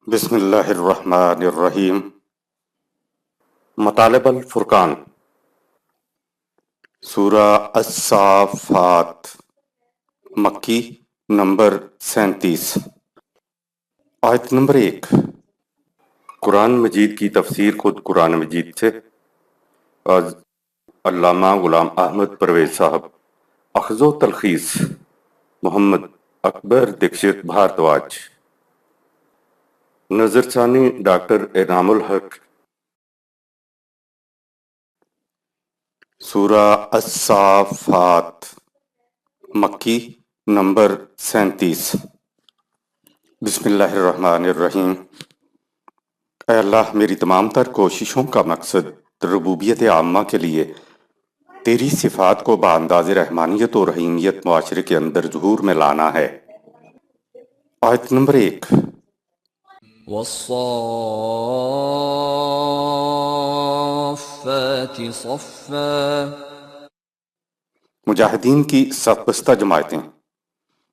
بسم اللہ الرحمن الرحیم۔ مطالب الفرقان، سورہ الصافات، مکی، نمبر 37، آیت نمبر 1۔ قرآن مجید کی تفسیر خود قرآن مجید سے از علامہ غلام احمد پرویز صاحب، اخذ و تلخیص محمد اکبر دکشت بھارتواج، نظر ثانی ڈاکٹر انعام الحق۔ سورہ الصافات، مکی، نمبر 37۔ بسم اللہ الرحمن الرحیم۔ اے اللہ، میری تمام تر کوششوں کا مقصد ربوبیت عامہ کے لیے تیری صفات کو بانداز رحمانیت و رحیمیت معاشرے کے اندر ظہور میں لانا ہے۔ آیت نمبر 1۔ والصافات صفا، مجاہدین کی صف بستہ جماعتیں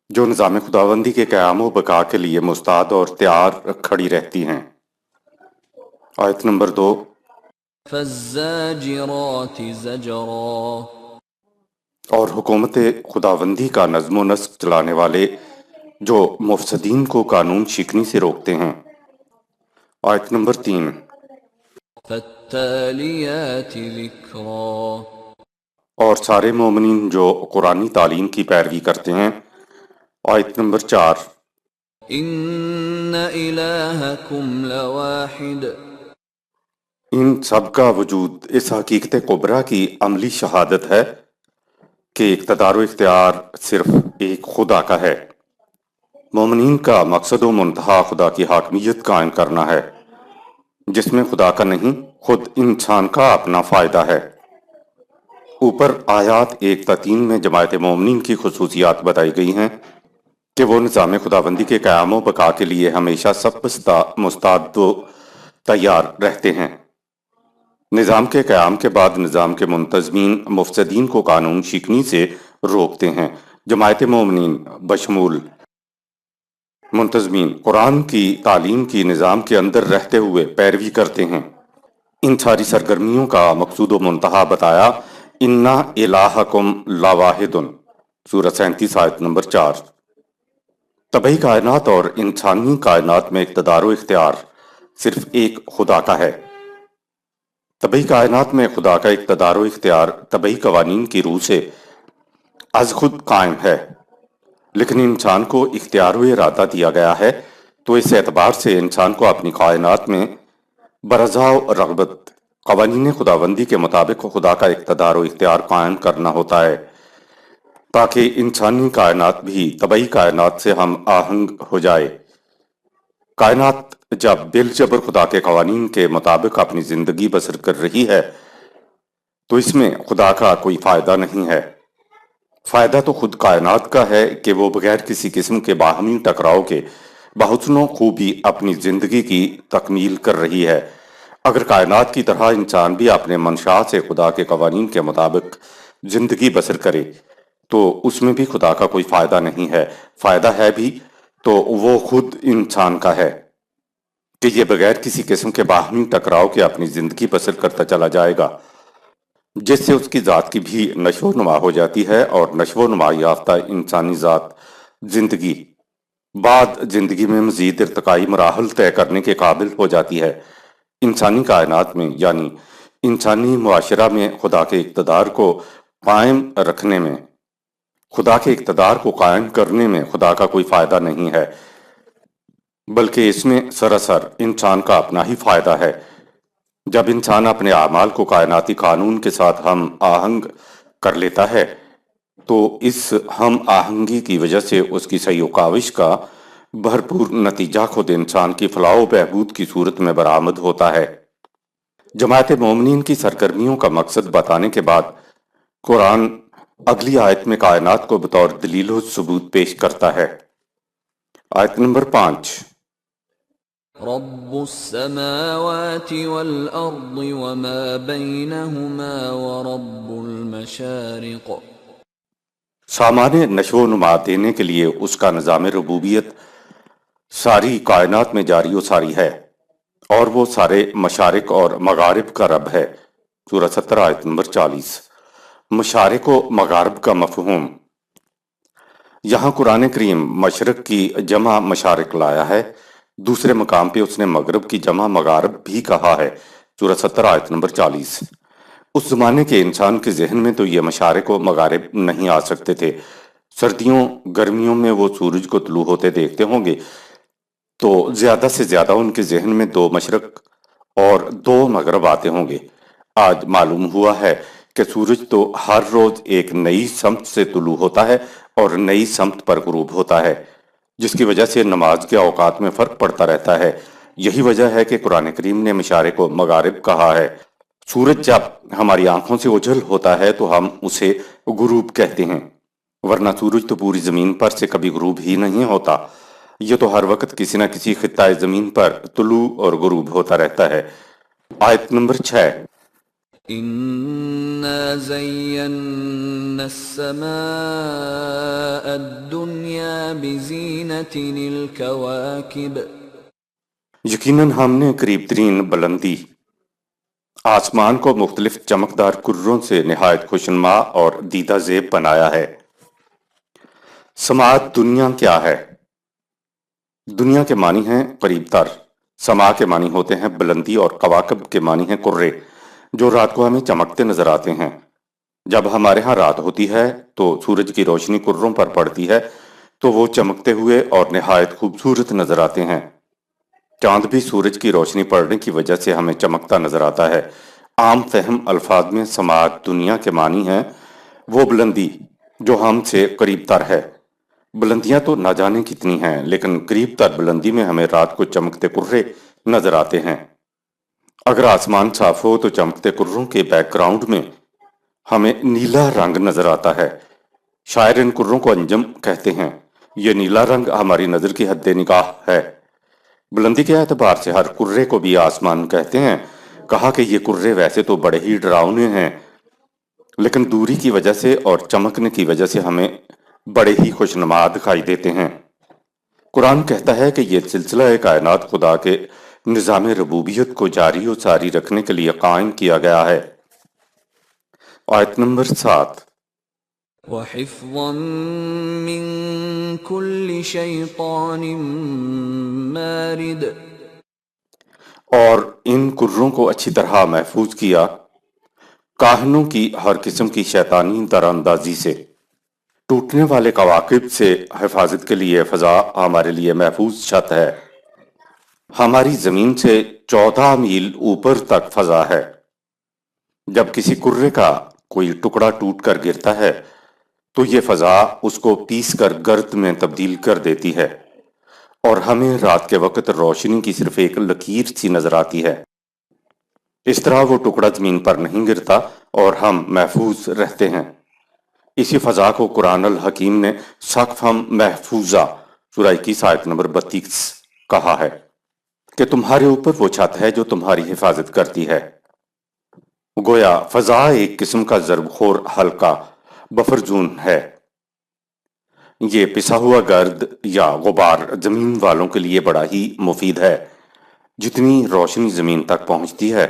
جو نظام خداوندی کے قیام و بقا کے لیے مستعد اور تیار کھڑی رہتی ہیں۔ آیت نمبر 2۔ فالزاجرات زجرا، اور حکومت خداوندی کا نظم و نسق چلانے والے جو مفسدین کو قانون شکنی سے روکتے ہیں۔ آیت نمبر 3۔ فالتالیات ذکرا، اور سارے مومنین جو قرآنی تعلیم کی پیروی کرتے ہیں۔ آیت نمبر 4۔ ان الہکم لواحد، ان سب کا وجود اس حقیقت کبریٰ کی عملی شہادت ہے کہ اقتدار و اختیار صرف ایک خدا کا ہے۔ مومنین کا مقصد و منتہا خدا کی حاکمیت قائم کرنا ہے، جس میں خدا کا نہیں، خود انسان کا اپنا فائدہ ہے۔ اوپر آیات 1 تا 3 میں جماعت مومنین کی خصوصیات بتائی گئی ہیں کہ وہ نظام خداوندی کے قیام و بقا کے لیے ہمیشہ سب مستعد و تیار رہتے ہیں۔ نظام کے قیام کے بعد نظام کے منتظمین مفسدین کو قانون شکنی سے روکتے ہیں۔ جماعت مومنین بشمول منتظمین قرآن کی تعلیم کی نظام کے اندر رہتے ہوئے پیروی کرتے ہیں۔ ان ساری سرگرمیوں کا مقصود و منتہا بتایا۔ اِنَّا الٰہَکُمْ لَوَاحِدٌ، سورہ 37 آیت نمبر 4۔ طبعی کائنات اور انسانی کائنات میں اقتدار و اختیار صرف ایک خدا کا ہے۔ طبعی کائنات میں خدا کا اقتدار و اختیار طبعی قوانین کی روح سے از خود قائم ہے، لیکن انسان کو اختیار و ارادہ دیا گیا ہے، تو اس اعتبار سے انسان کو اپنی کائنات میں برضا و رغبت قوانین خداوندی کے مطابق خدا کا اقتدار و اختیار قائم کرنا ہوتا ہے، تاکہ انسانی کائنات بھی طبعی کائنات سے ہم آہنگ ہو جائے۔ کائنات جب بالجبر خدا کے قوانین کے مطابق اپنی زندگی بسر کر رہی ہے تو اس میں خدا کا کوئی فائدہ نہیں ہے۔ فائدہ تو خود کائنات کا ہے کہ وہ بغیر کسی قسم کے باہمی ٹکراؤ کے بحسن و خوبی اپنی زندگی کی تکمیل کر رہی ہے۔ اگر کائنات کی طرح انسان بھی اپنے منشاء سے خدا کے قوانین کے مطابق زندگی بسر کرے تو اس میں بھی خدا کا کوئی فائدہ نہیں ہے۔ فائدہ ہے بھی تو وہ خود انسان کا ہے کہ یہ بغیر کسی قسم کے باہمی ٹکراؤ کے اپنی زندگی بسر کرتا چلا جائے گا، جس سے اس کی ذات کی بھی نشو و نما ہو جاتی ہے، اور نشو و نما یافتہ انسانی ذات زندگی بعد زندگی میں مزید ارتقائی مراحل طے کرنے کے قابل ہو جاتی ہے۔ انسانی کائنات میں یعنی انسانی معاشرہ میں خدا کے اقتدار کو قائم رکھنے میں، خدا کے اقتدار کو قائم کرنے میں خدا کا کوئی فائدہ نہیں ہے، بلکہ اس میں سراسر انسان کا اپنا ہی فائدہ ہے۔ جب انسان اپنے اعمال کو کائناتی قانون کے ساتھ ہم آہنگ کر لیتا ہے تو اس ہم آہنگی کی وجہ سے اس کی سعی و کاوش کا بھرپور نتیجہ خود انسان کی فلاح و بہبود کی صورت میں برآمد ہوتا ہے۔ جماعت مومنین کی سرگرمیوں کا مقصد بتانے کے بعد قرآن اگلی آیت میں کائنات کو بطور دلیل و ثبوت پیش کرتا ہے۔ آیت نمبر 5۔ رب السماوات والارض وما بينهما ورب المشارق، سامان نشو و نما دینے کے لیے اس کا نظام ربوبیت ساری کائنات میں جاری و ساری ہے، اور وہ سارے مشارق اور مغارب کا رب ہے۔ سورہ 17 آیت نمبر 40۔ مشارق و مغارب کا مفہوم۔ یہاں قرآن کریم مشرق کی جمع مشارق لایا ہے، دوسرے مقام پہ اس نے مغرب کی جمع مغارب بھی کہا ہے۔ سورہ 17 آیت نمبر 40۔ اس زمانے کے انسان کے ذہن میں تو یہ مشارق و مغارب نہیں آ سکتے تھے۔ سردیوں گرمیوں میں وہ سورج کو طلوع ہوتے دیکھتے ہوں گے تو زیادہ سے زیادہ ان کے ذہن میں 2 مشرق اور 2 مغرب آتے ہوں گے۔ آج معلوم ہوا ہے کہ سورج تو ہر روز ایک نئی سمت سے طلوع ہوتا ہے اور نئی سمت پر غروب ہوتا ہے، جس کی وجہ سے نماز کے اوقات میں فرق پڑتا رہتا ہے۔ یہی وجہ ہے کہ قرآن کریم نے مشارق و مغارب کہا ہے۔ سورج جب ہماری آنکھوں سے اجل ہوتا ہے تو ہم اسے غروب کہتے ہیں، ورنہ سورج تو پوری زمین پر سے کبھی غروب ہی نہیں ہوتا، یہ تو ہر وقت کسی نہ کسی خطۂ زمین پر طلوع اور غروب ہوتا رہتا ہے۔ آیت نمبر 6۔ إنا زينا السماء الدنيا بزينة الكواكب یقیناً ہم نے قریب ترین بلندی آسمان کو مختلف چمکدار کروں سے نہایت خوشنما اور دیدہ زیب بنایا ہے۔ سماعت دنیا کیا ہے؟ دنیا کے معنی ہیں قریب تر، سما کے معنی ہوتے ہیں بلندی، اور کواکب کے معنی ہیں کرے جو رات کو ہمیں چمکتے نظر آتے ہیں۔ جب ہمارے ہاں رات ہوتی ہے تو سورج کی روشنی کروں پر پڑتی ہے تو وہ چمکتے ہوئے اور نہایت خوبصورت نظر آتے ہیں۔ چاند بھی سورج کی روشنی پڑنے کی وجہ سے ہمیں چمکتا نظر آتا ہے۔ عام فہم الفاظ میں سماعت دنیا کے معنی ہیں وہ بلندی جو ہم سے قریب تر ہے۔ بلندیاں تو نہ جانے کتنی ہیں، لیکن قریب تر بلندی میں ہمیں رات کو چمکتے کرے نظر آتے ہیں۔ اگر آسمان صاف ہو تو چمکتے کروں کے بیک گراؤنڈ میں ہمیں نیلا رنگ نظر آتا ہے۔ شاعر ان کروں کو انجم کہتے ہیں۔ یہ نیلا رنگ ہماری نظر کی حد نگاہ ہے۔ بلندی کے اعتبار سے ہر کرے کو بھی آسمان کہتے ہیں۔ کہا کہ یہ کرے ویسے تو بڑے ہی ڈراؤنے ہیں، لیکن دوری کی وجہ سے اور چمکنے کی وجہ سے ہمیں بڑے ہی خوشنما دکھائی دیتے ہیں۔ قرآن کہتا ہے کہ یہ سلسلہ کائنات خدا کے نظام ربوبیت کو جاری و ساری رکھنے کے لیے قائم کیا گیا ہے۔ آیت نمبر 7۔ وحفظا من كل شيطان مارد اور ان کروں کو اچھی طرح محفوظ کیا کاہنوں کی ہر قسم کی شیطانی دراندازی سے۔ ٹوٹنے والے کواکب سے حفاظت کے لیے فضا ہمارے لیے محفوظ چھت ہے۔ ہماری زمین سے 14 میل اوپر تک فضا ہے۔ جب کسی کرے کا کوئی ٹکڑا ٹوٹ کر گرتا ہے تو یہ فضا اس کو پیس کر گرد میں تبدیل کر دیتی ہے، اور ہمیں رات کے وقت روشنی کی صرف ایک لکیر سی نظر آتی ہے۔ اس طرح وہ ٹکڑا زمین پر نہیں گرتا اور ہم محفوظ رہتے ہیں۔ اسی فضا کو قرآن الحکیم نے سقفا محفوظہ سورہ 21 آیت نمبر 32 کہا ہے کہ تمہارے اوپر وہ چھت ہے جو تمہاری حفاظت کرتی ہے۔ گویا فضا ایک قسم کا ضرب خور حلقہ بفر زون ہے۔ یہ پسا ہوا گرد یا غبار زمین والوں کے لیے بڑا ہی مفید ہے۔ جتنی روشنی زمین تک پہنچتی ہے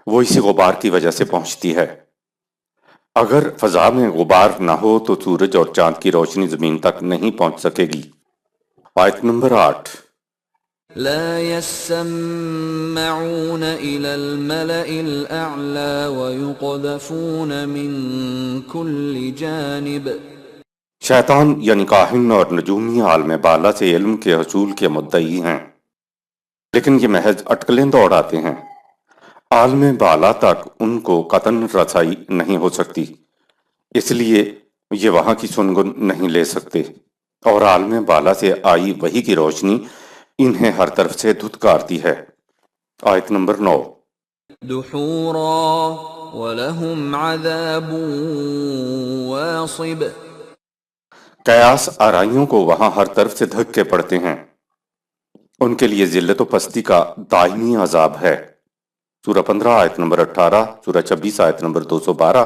وہ اسی غبار کی وجہ سے پہنچتی ہے۔ اگر فضا میں غبار نہ ہو تو سورج اور چاند کی روشنی زمین تک نہیں پہنچ سکے گی۔ آیت نمبر 8۔ لا يسمعون إلى الملأ الأعلى ويقذفون من كل جانب شیطان یعنی کاہن اور نجومی عالم بالا سے علم کے حصول کے مدعی ہیں، لیکن یہ محض اٹکلیں دوڑاتے ہیں۔ عالم بالا تک ان کو قطعاً رسائی نہیں ہو سکتی، اس لیے یہ وہاں کی سنگن نہیں لے سکتے، اور عالم بالا سے آئی وحی کی روشنی انہیں ہر طرف سے دھتکارتی ہے۔ آیت نمبر 9۔ دحورا ولهم عذاب واصب قیاس آرائیوں کو وہاں ہر طرف سے دھکے پڑتے ہیں، ان کے لیے ذلت و پستی کا دائمی عذاب ہے۔ سورہ 15 آیت نمبر 18، سورہ 26 آیت نمبر 212،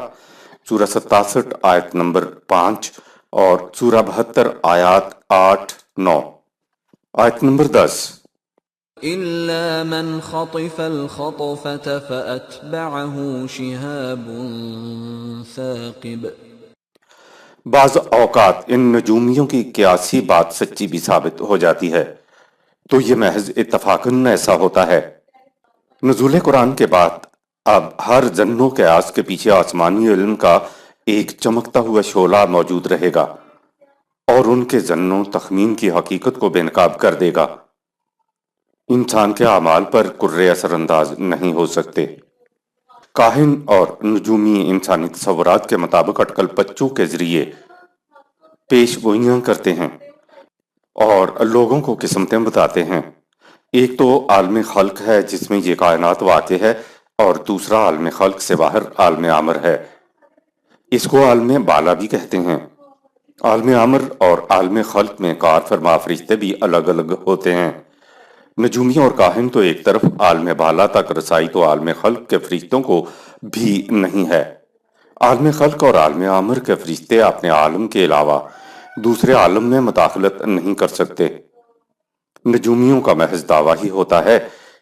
سورہ 67 آیت نمبر 5 اور سورہ 72 آیات 8-9۔ آیت نمبر 10 إلا من خطف الخطفة فأتبعه شهاب ثاقب بعض اوقات ان نجومیوں کی قیاسی بات سچی بھی ثابت ہو جاتی ہے تو یہ محض اتفاقاً ایسا ہوتا ہے۔ نزول قرآن کے بعد اب ہر ظن و قیاس کے پیچھے آسمانی علم کا ایک چمکتا ہوا شعلہ موجود رہے گا اور ان کے ظن و تخمین کی حقیقت کو بے نقاب کر دے گا۔ انسان کے اعمال پر قرے اثر انداز نہیں ہو سکتے۔ کاہن اور نجومی انسانی تصورات کے مطابق اٹکل پچوں کے ذریعے پیش گوئیاں کرتے ہیں اور لوگوں کو قسمتیں بتاتے ہیں۔ ایک تو عالم خلق ہے جس میں یہ کائنات واقع ہے، اور دوسرا عالم خلق سے باہر عالم امر ہے، اس کو عالم بالا بھی کہتے ہیں۔ عالم امر اور عالم خلق میں کار فرما فرشتے بھی الگ الگ ہوتے ہیں۔ نجومی اور کاہن تو ایک طرف، عالم بالا تک رسائی تو عالم خلق کے فرشتوں کو بھی نہیں ہے۔ عالم خلق اور عالم امر کے فرشتے اپنے عالم کے علاوہ دوسرے عالم میں مداخلت نہیں کر سکتے۔ نجومیوں کا محض دعویٰ ہی ہوتا ہے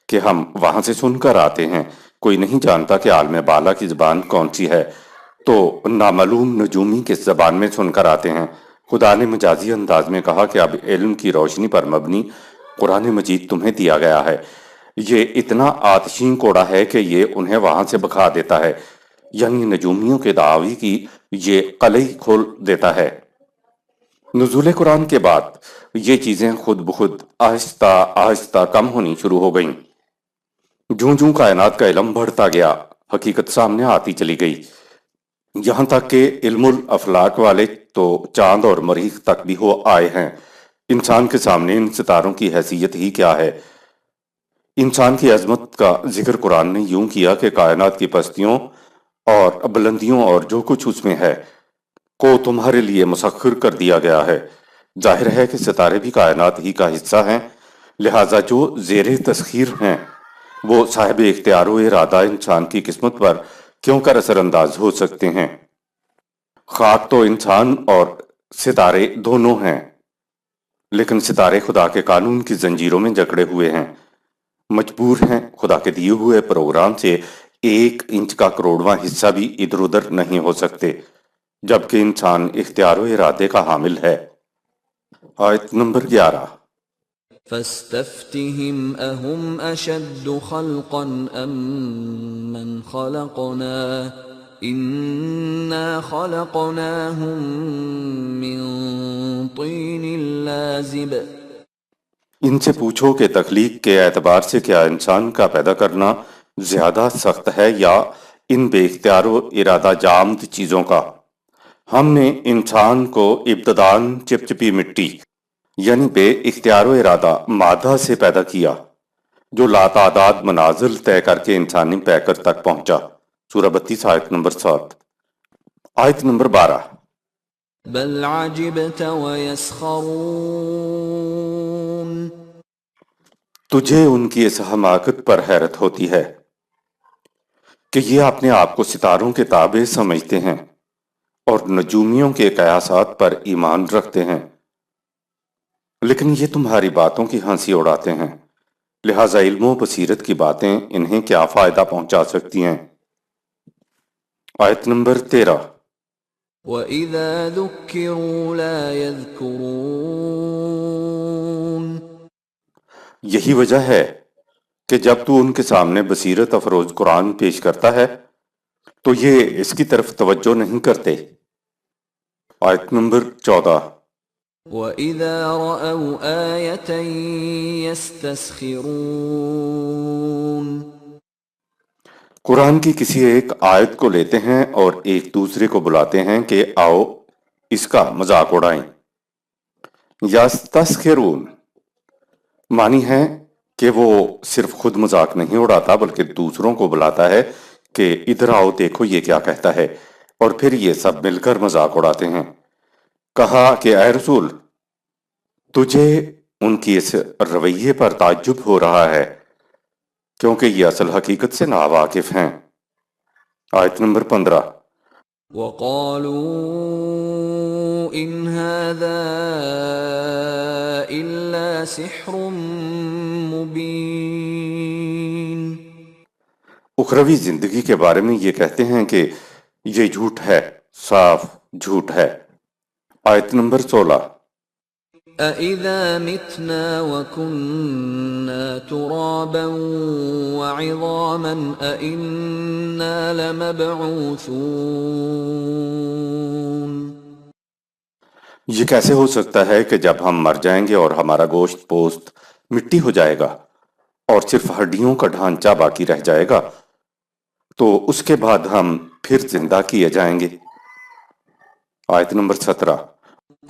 کہ ہم وہاں سے سن کر آتے ہیں، کوئی نہیں جانتا کہ عالم بالا کی زبان کون سی ہے، تو نامعلوم نجومی کس زبان میں سن کر آتے ہیں۔ خدا نے مجازی انداز میں کہا کہ اب علم کی روشنی پر مبنی قرآن مجید تمہیں دیا گیا ہے، یہ اتنا آتشین کوڑا ہے کہ یہ انہیں وہاں سے بکھا دیتا ہے، یعنی نجومیوں کے دعوی کی یہ قلعی کھول دیتا ہے۔ نزول قرآن کے بعد یہ چیزیں خود بخود آہستہ آہستہ کم ہونی شروع ہو گئیں۔ جوں جوں کائنات کا علم بڑھتا گیا، حقیقت سامنے آتی چلی گئی، یہاں تک کہ علم الافلاک والے تو چاند اور مریخ تک بھی ہو آئے ہیں۔ انسان کے سامنے ان ستاروں کی حیثیت ہی کیا ہے؟ انسان کی عظمت کا ذکر قرآن نے یوں کیا کہ کائنات کی پستیوں اور بلندیوں اور جو کچھ اس میں ہے کو تمہارے لیے مسخر کر دیا گیا ہے۔ ظاہر ہے کہ ستارے بھی کائنات ہی کا حصہ ہیں، لہٰذا جو زیر تسخیر ہیں وہ صاحب اختیار و ارادہ انسان کی قسمت پر کیوں کر اثر انداز ہو سکتے ہیں؟ خاک تو انسان اور ستارے دونوں ہیں، لیکن ستارے خدا کے قانون کی زنجیروں میں جکڑے ہوئے ہیں، مجبور ہیں خدا کے دیے ہوئے پروگرام سے 1 انچ کا کروڑواں حصہ بھی ادھر ادھر نہیں ہو سکتے، جبکہ انسان اختیار و ارادے کا حامل ہے۔ آیت نمبر 11 فاستفتهم أهم أشد خلقا أم من خلقنا إنا خلقناهم من طين لازب ان سے پوچھو کہ تخلیق کے اعتبار سے کیا انسان کا پیدا کرنا زیادہ سخت ہے یا ان بے اختیار و ارادہ جامد چیزوں کا؟ ہم نے انسان کو ابتداً چپچپی مٹی یعنی بے اختیار و ارادہ مادہ سے پیدا کیا، جو لاتعداد منازل طے کر کے انسانی پیکر تک پہنچا۔ سورہ 32 آیت نمبر 7۔ آیت نمبر 12 بل عجبت ويسخرون تجھے ان کی اس حماقت پر حیرت ہوتی ہے کہ یہ اپنے آپ کو ستاروں کے تابع سمجھتے ہیں اور نجومیوں کے قیاسات پر ایمان رکھتے ہیں، لیکن یہ تمہاری باتوں کی ہنسی اڑاتے ہیں، لہٰذا علم و بصیرت کی باتیں انہیں کیا فائدہ پہنچا سکتی ہیں؟ آیت نمبر 13 وَإِذَا ذُكِّرُوا لَا يَذْكُرُونَ یہی وجہ ہے کہ جب تو ان کے سامنے بصیرت افروز قرآن پیش کرتا ہے تو یہ اس کی طرف توجہ نہیں کرتے۔ آیت نمبر 14 وَإِذَا رَأَوْا آيَةً يَسْتَسْخِرُونَ قرآن کی کسی ایک آیت کو لیتے ہیں اور ایک دوسرے کو بلاتے ہیں کہ آؤ اس کا مذاق اڑائیں۔ یستسخرون معنی ہے کہ وہ صرف خود مذاق نہیں اڑاتا بلکہ دوسروں کو بلاتا ہے کہ ادھر آؤ دیکھو یہ کیا کہتا ہے، اور پھر یہ سب مل کر مذاق اڑاتے ہیں۔ کہا کہ اے رسول، تجھے ان کی اس رویے پر تعجب ہو رہا ہے کیونکہ یہ اصل حقیقت سے ناواقف ہیں۔ آیت نمبر 15 وقالوا إن هذا إلا سحر مبين. اخروی زندگی کے بارے میں یہ کہتے ہیں کہ یہ جھوٹ ہے، صاف جھوٹ ہے۔ آیت نمبر 16۔ أَإِذَا مِتْنَا وَكُنَّا تُرَابًا وَعِظَامًا أَإِنَّا لَمَبْعُوثُونَ. یہ کیسے ہو سکتا ہے کہ جب ہم مر جائیں گے اور ہمارا گوشت پوست مٹی ہو جائے گا اور صرف ہڈیوں کا ڈھانچہ باقی رہ جائے گا تو اس کے بعد ہم پھر زندہ کیے جائیں گے۔ آیت نمبر 17۔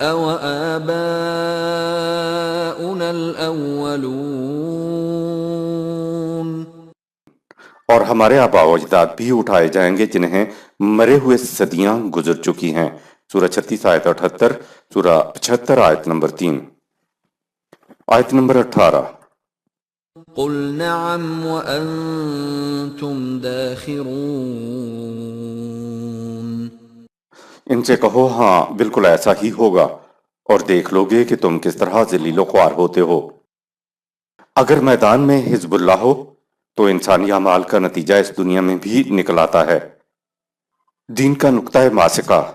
أَوَآبَاؤُنَا الْأَوَّلُونَ. اور ہمارے آباء و اجداد بھی اٹھائے جائیں گے جنہیں مرے ہوئے صدیاں گزر چکی ہیں۔ سورہ 36 آیت 78، سورہ 75 آیت نمبر 3۔ آیت نمبر 18۔ قُلْ نَعَمْ وَأَنْتُمْ دَاخِرُونَ. ان سے کہو ہاں بالکل ایسا ہی ہوگا، اور دیکھ لو گے کہ تم کس طرح ذلیل و خوار ہوتے ہو۔ اگر میدان میں حزب اللہ ہو تو انسانی اعمال کا نتیجہ اس دنیا میں بھی نکل آتا ہے۔ دین کا نقطہ ماسکہ،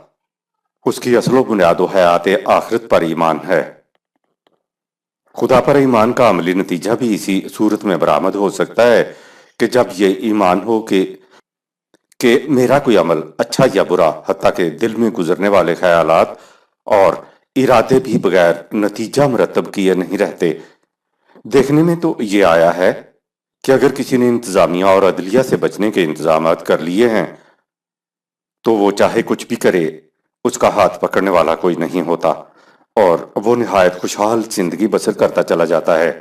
اس کی اصل و بنیاد و حیات آخرت پر ایمان ہے۔ خدا پر ایمان کا عملی نتیجہ بھی اسی صورت میں برآمد ہو سکتا ہے کہ جب یہ ایمان ہو کہ میرا کوئی عمل اچھا یا برا، حتیٰ کہ دل میں گزرنے والے خیالات اور ارادے بھی بغیر نتیجہ مرتب کیے نہیں رہتے۔ دیکھنے میں تو یہ آیا ہے کہ اگر کسی نے انتظامیہ اور عدلیہ سے بچنے کے انتظامات کر لیے ہیں تو وہ چاہے کچھ بھی کرے، اس کا ہاتھ پکڑنے والا کوئی نہیں ہوتا، اور وہ نہایت خوشحال زندگی بسر کرتا چلا جاتا ہے۔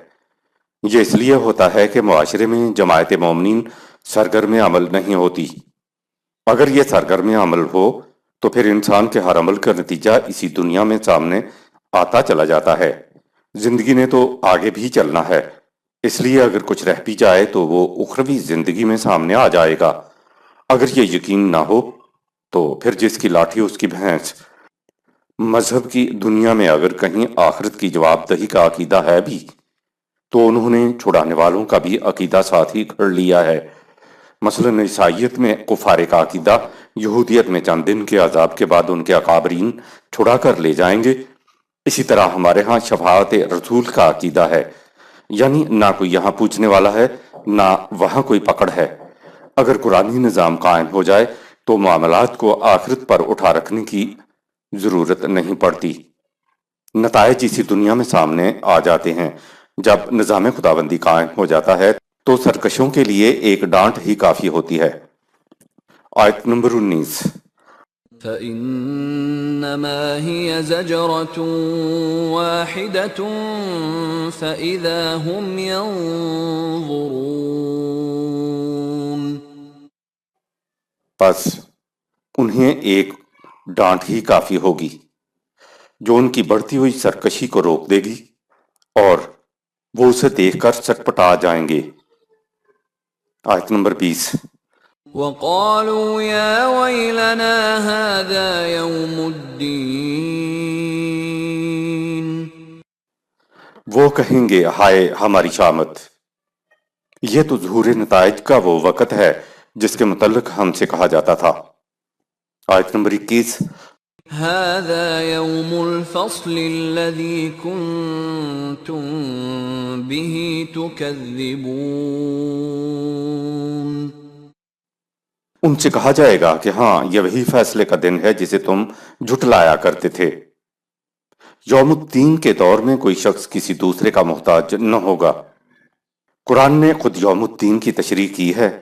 یہ اس لیے ہوتا ہے کہ معاشرے میں جماعت مومنین سرگرم عمل نہیں ہوتی۔ اگر یہ سرگرم عمل ہو تو پھر انسان کے ہر عمل کا نتیجہ اسی دنیا میں سامنے آتا چلا جاتا ہے۔ زندگی نے تو آگے بھی چلنا ہے، اس لیے اگر کچھ رہ بھی جائے تو وہ اخروی زندگی میں سامنے آ جائے گا۔ اگر یہ یقین نہ ہو تو پھر جس کی لاٹھی اس کی بھینس۔ مذہب کی دنیا میں اگر کہیں آخرت کی جواب دہی کا عقیدہ ہے بھی تو انہوں نے چھڑانے والوں کا بھی عقیدہ ساتھ ہی گھڑ لیا ہے۔ مثلا عیسائیت میں کفار کا عقیدہ، یہودیت میں چند دن کے عذاب کے بعد ان کے اکابرین چھڑا کر لے جائیں گے۔ اسی طرح ہمارے ہاں شفاعت رسول کا عقیدہ ہے، یعنی نہ کوئی یہاں پوچھنے والا ہے نہ وہاں کوئی پکڑ ہے۔ اگر قرآنی نظام قائم ہو جائے تو معاملات کو آخرت پر اٹھا رکھنے کی ضرورت نہیں پڑتی۔ نتائج اسی دنیا میں سامنے آ جاتے ہیں۔ جب نظام خداوندی قائم ہو جاتا ہے تو سرکشوں کے لیے ایک ڈانٹ ہی کافی ہوتی ہے۔ آیت نمبر 19۔ فَإِنَّمَا هِيَ زَجْرَةٌ وَاحِدَةٌ فَإِذَا هُمْ يَنظُرُونَ. بس انہیں ایک ڈانٹ ہی کافی ہوگی جو ان کی بڑھتی ہوئی سرکشی کو روک دے گی، اور وہ اسے دیکھ کر سٹپٹا جائیں گے۔ آیت نمبر 20۔ وَقَالُوا يَا وَيْلَنَا هَذَا يَوْمُ الدِّينِ. وہ کہیں گے ہائے ہماری شامت، یہ تو ظہور نتائج کا وہ وقت ہے جس کے متعلق ہم سے کہا جاتا تھا۔ آیت نمبر 21۔ هَذَا يَوْمُ الْفَصْلِ الَّذِي كُنْتُمْ بِهِ تُكَذِّبُونَ. ان سے کہا جائے گا کہ ہاں یہ وہی فیصلے کا دن ہے جسے تم جھٹلایا کرتے تھے۔ یوم الدین کے دور میں کوئی شخص کسی دوسرے کا محتاج نہ ہوگا۔ قرآن نے خود یوم الدین کی تشریح کی ہے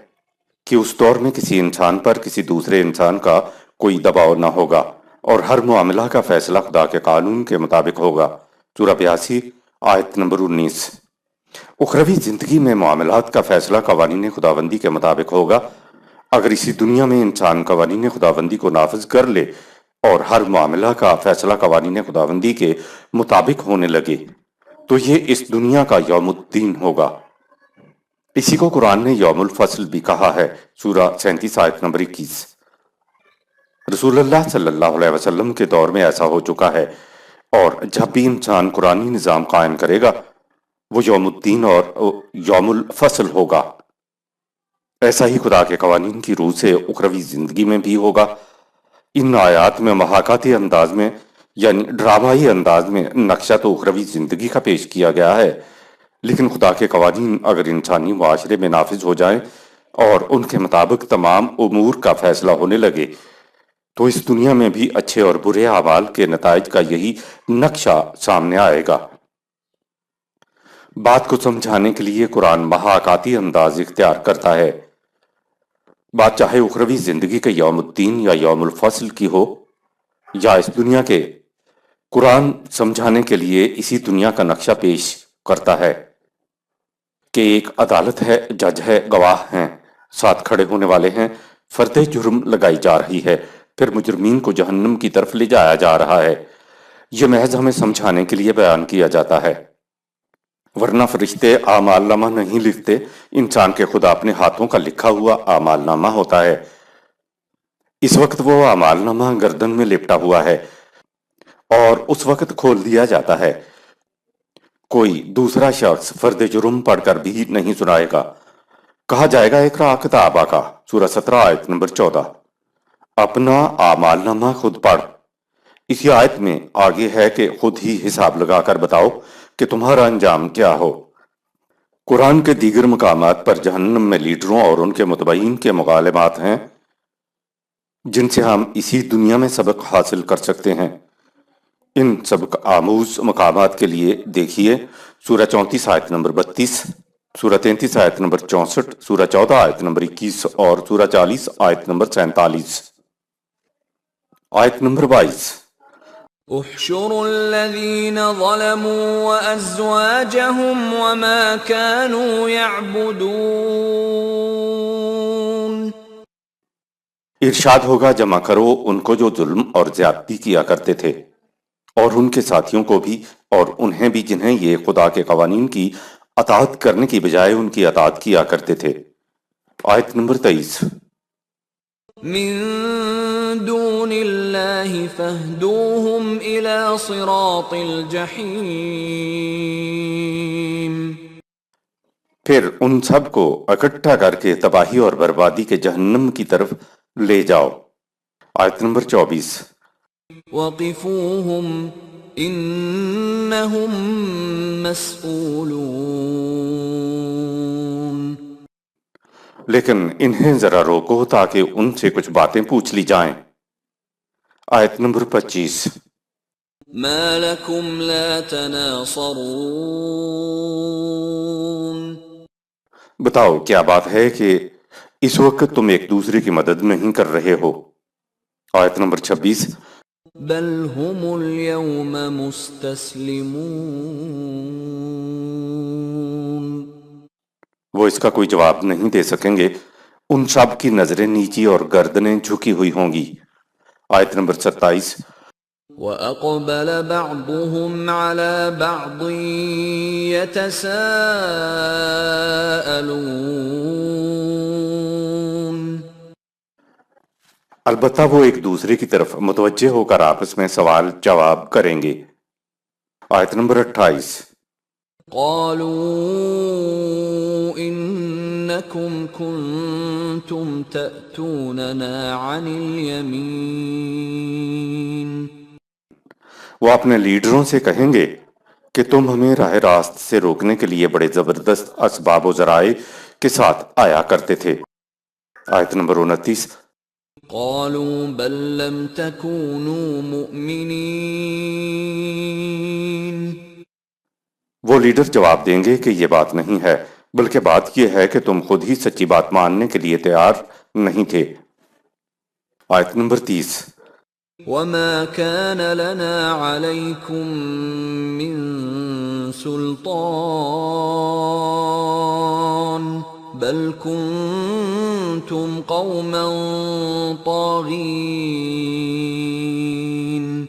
کہ اس دور میں کسی انسان پر کسی دوسرے انسان کا کوئی دباؤ نہ ہوگا، اور ہر معاملہ کا فیصلہ خدا کے قانون کے مطابق ہوگا۔ سورہ 82 آیت نمبر 19۔ اخروی زندگی میں معاملات کا فیصلہ قوانین خداوندی کے مطابق ہوگا۔ اگر اسی دنیا میں انسان قوانین خداوندی کو نافذ کر لے اور ہر معاملہ کا فیصلہ قوانین خداوندی کے مطابق ہونے لگے تو یہ اس دنیا کا یوم الدین ہوگا۔ اسی کو قرآن نے یوم الفصل بھی کہا ہے۔ سورہ 37 آیت نمبر 21۔ رسول اللہ صلی اللہ علیہ وسلم کے دور میں ایسا ہو چکا ہے، اور جب بھی انسان قرآنی نظام قائم کرے گا وہ یوم الدین اور یوم الفصل ہوگا۔ ایسا ہی خدا کے قوانین کی روح سے اخروی زندگی میں بھی ہوگا۔ ان آیات میں محاکاتی انداز میں یعنی ڈرامائی انداز میں نقشہ تو اخروی زندگی کا پیش کیا گیا ہے، لیکن خدا کے قوانین اگر انسانی معاشرے میں نافذ ہو جائیں اور ان کے مطابق تمام امور کا فیصلہ ہونے لگے تو اس دنیا میں بھی اچھے اور برے اعمال کے نتائج کا یہی نقشہ سامنے آئے گا۔ بات کو سمجھانے کے لیے قرآن محاکاتی انداز اختیار کرتا ہے۔ بات چاہے اخروی زندگی کے یوم الدین یا یوم الفصل کی ہو یا اس دنیا کے، قرآن سمجھانے کے لیے اسی دنیا کا نقشہ پیش کرتا ہے کہ ایک عدالت ہے، جج ہے، گواہ ہیں، ساتھ کھڑے ہونے والے ہیں، فرد جرم لگائی جا رہی ہے، پھر مجرمین کو جہنم کی طرف لے جایا جا رہا ہے۔ یہ محض ہمیں سمجھانے کے لیے بیان کیا جاتا ہے، ورنہ فرشتے اعمال نامہ نہیں لکھتے، انسان کے خدا اپنے ہاتھوں کا لکھا ہوا اعمال نامہ ہوتا ہے۔ اس وقت وہ اعمال نامہ گردن میں لپٹا ہوا ہے اور اس وقت کھول دیا جاتا ہے۔ کوئی دوسرا شخص فرد جرم پڑھ کر بھی نہیں سنائے گا۔ کہا جائے گا اقرا کتابہ کا، سورہ 17 آیت نمبر 14۔ اپنا اعمال نامہ خود پڑھ۔ اسی آیت میں آگے ہے کہ خود ہی حساب لگا کر بتاؤ کہ تمہارا انجام کیا ہو۔ قرآن کے دیگر مقامات پر جہنم میں لیڈروں اور ان کے متبعین کے مغالبات ہیں جن سے ہم اسی دنیا میں سبق حاصل کر سکتے ہیں۔ ان سبق آموز مقامات کے لیے دیکھیے سورہ 34 آیت نمبر 32، سورہ 33 آیت نمبر 64، سورہ 14 آیت نمبر 21 اور سورہ 40 آیت نمبر 47۔ آیت نمبر 22۔ احشروا الذين ظلموا وأزواجهم وما كانوا يعبدون۔ ارشاد ہوگا جمع کرو ان کو جو ظلم اور زیادتی کیا کرتے تھے، اور ان کے ساتھیوں کو بھی، اور انہیں بھی جنہیں یہ خدا کے قوانین کی اطاعت کرنے کی بجائے ان کی اطاعت کیا کرتے تھے۔ آیت نمبر 23۔ من دون اللہ فاہدوہم الى صراط الجحیم۔ پھر ان سب کو اکٹھا کر کے تباہی اور بربادی کے جہنم کی طرف لے جاؤ۔ آیت نمبر 24۔ وقفوہم انہم مسئولون۔ لیکن انہیں ذرا روکو تاکہ ان سے کچھ باتیں پوچھ لی جائیں۔ آیت نمبر 25۔ ما لکم لا تناصرون۔ بتاؤ کیا بات ہے کہ اس وقت تم ایک دوسرے کی مدد نہیں کر رہے ہو۔ آیت نمبر 26۔ بل هم اليوم مستسلمون۔ وہ اس کا کوئی جواب نہیں دے سکیں گے، ان سب کی نظریں نیچی اور گردنیں جھکی ہوئی ہوں گی۔ آیت نمبر 27۔ وَأَقْبَلَ بَعْضُهُمْ عَلَى بَعْضٍ يَتَسَاءَلُونَ۔ البتہ وہ ایک دوسرے کی طرف متوجہ ہو کر آپس میں سوال جواب کریں گے۔ آیت نمبر 28۔ قالوا انکم کنتم تأتوننا عن الیمین۔ وہ اپنے لیڈروں سے کہیں گے کہ تم ہمیں راہ راست سے روکنے کے لیے بڑے زبردست اسباب و ذرائع کے ساتھ آیا کرتے تھے۔ آیت نمبر 29۔ قالوا بل لم تکونوا مؤمنین۔ وہ لیڈر جواب دیں گے کہ یہ بات نہیں ہے، بلکہ بات یہ ہے کہ تم خود ہی سچی بات ماننے کے لیے تیار نہیں تھے۔ آیت نمبر 30۔ وما كان لنا عليكم من سلطان بل كنتم قوما طاغين۔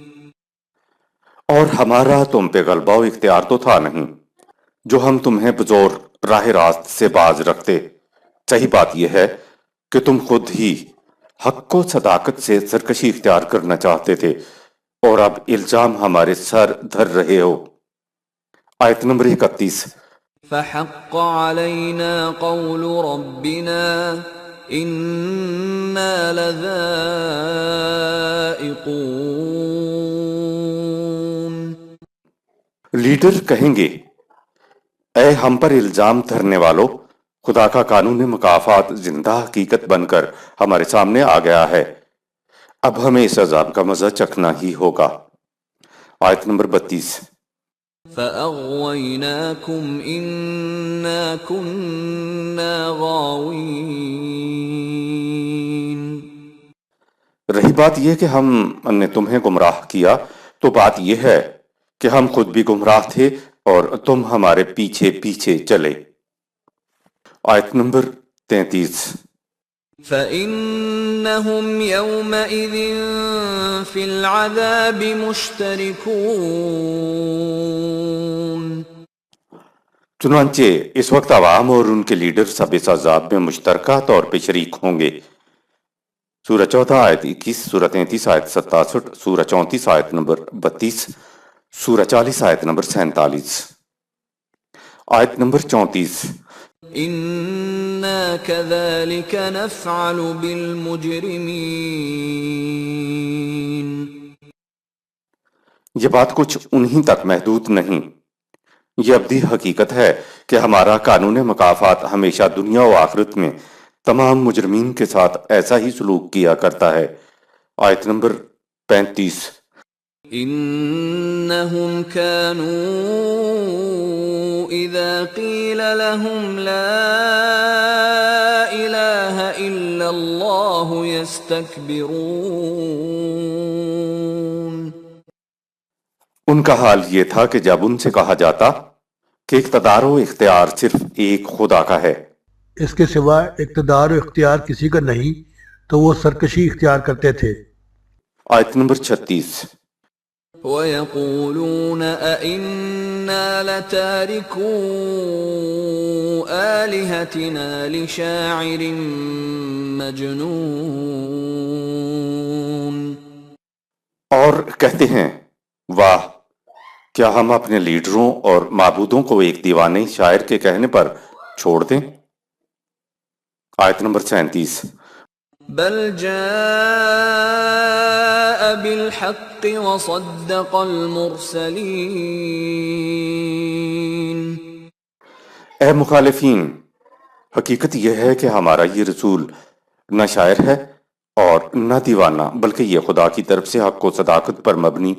اور ہمارا تم پہ غلبہ و اختیار تو تھا نہیں جو ہم تمہیں بزور راہ راست سے باز رکھتے۔ صحیح بات یہ ہے کہ تم خود ہی حق کو صداقت سے سرکشی اختیار کرنا چاہتے تھے اور اب الزام ہمارے سر دھر رہے ہو۔ آیت نمبر 31۔ فحق علينا قول ربنا إنا لذائقون۔ لیڈر کہیں گے، اے ہم پر الزام دھرنے والو، خدا کا قانون مکافات زندہ حقیقت بن کر ہمارے سامنے آ گیا ہے، اب ہمیں اس عذاب کا مزہ چکھنا ہی ہوگا۔ آیت نمبر 32۔ فأغويناكم إنا كنا غاوين۔ رہی بات یہ کہ ہم نے تمہیں گمراہ کیا تو بات یہ ہے کہ ہم خود بھی گمراہ تھے اور تم ہمارے پیچھے پیچھے چلے۔ آیت نمبر 33۔ فإنهم يومئذ في العذاب مشتركون۔ چنانچہ اس وقت عوام اور ان کے لیڈر سب اس عذاب میں مشترکہ طور پہ شریک ہوں گے۔ سورہ 14 آیت 21، سورہ 33 آیت 67، سورہ 34 آیت نمبر 32، سورہ 40 آیت نمبر 47۔ آیت نمبر 34۔ إنا كذلك نفعل بالمجرمين۔ یہ بات کچھ انہی تک محدود نہیں، یہ ابدی حقیقت ہے کہ ہمارا قانون مکافات ہمیشہ دنیا و آخرت میں تمام مجرمین کے ساتھ ایسا ہی سلوک کیا کرتا ہے۔ آیت نمبر 35۔ إنهم كانوا إذا قيل لهم لا إله إلا الله يستكبرون۔ ان کا حال یہ تھا کہ جب ان سے کہا جاتا کہ اقتدار و اختیار صرف ایک خدا کا ہے، اس کے سوا اقتدار و اختیار کسی کا نہیں، تو وہ سرکشی اختیار کرتے تھے۔ آیت نمبر 36۔ وَيَقُولُونَ أَإِنَّا لَتَارِكُو آلِهَتِنَا لِشَاعِرٍ مَجْنُونٍ۔ اور کہتے ہیں، واہ، کیا ہم اپنے لیڈروں اور معبودوں کو ایک دیوانے شاعر کے کہنے پر چھوڑ دیں؟ آیت نمبر 37۔ بل جاء بالحق وصدق المرسلین۔ اے مخالفین، حقیقت یہ ہے کہ ہمارا یہ رسول نہ شاعر ہے اور نہ دیوانہ، بلکہ یہ خدا کی طرف سے حق و صداقت پر مبنی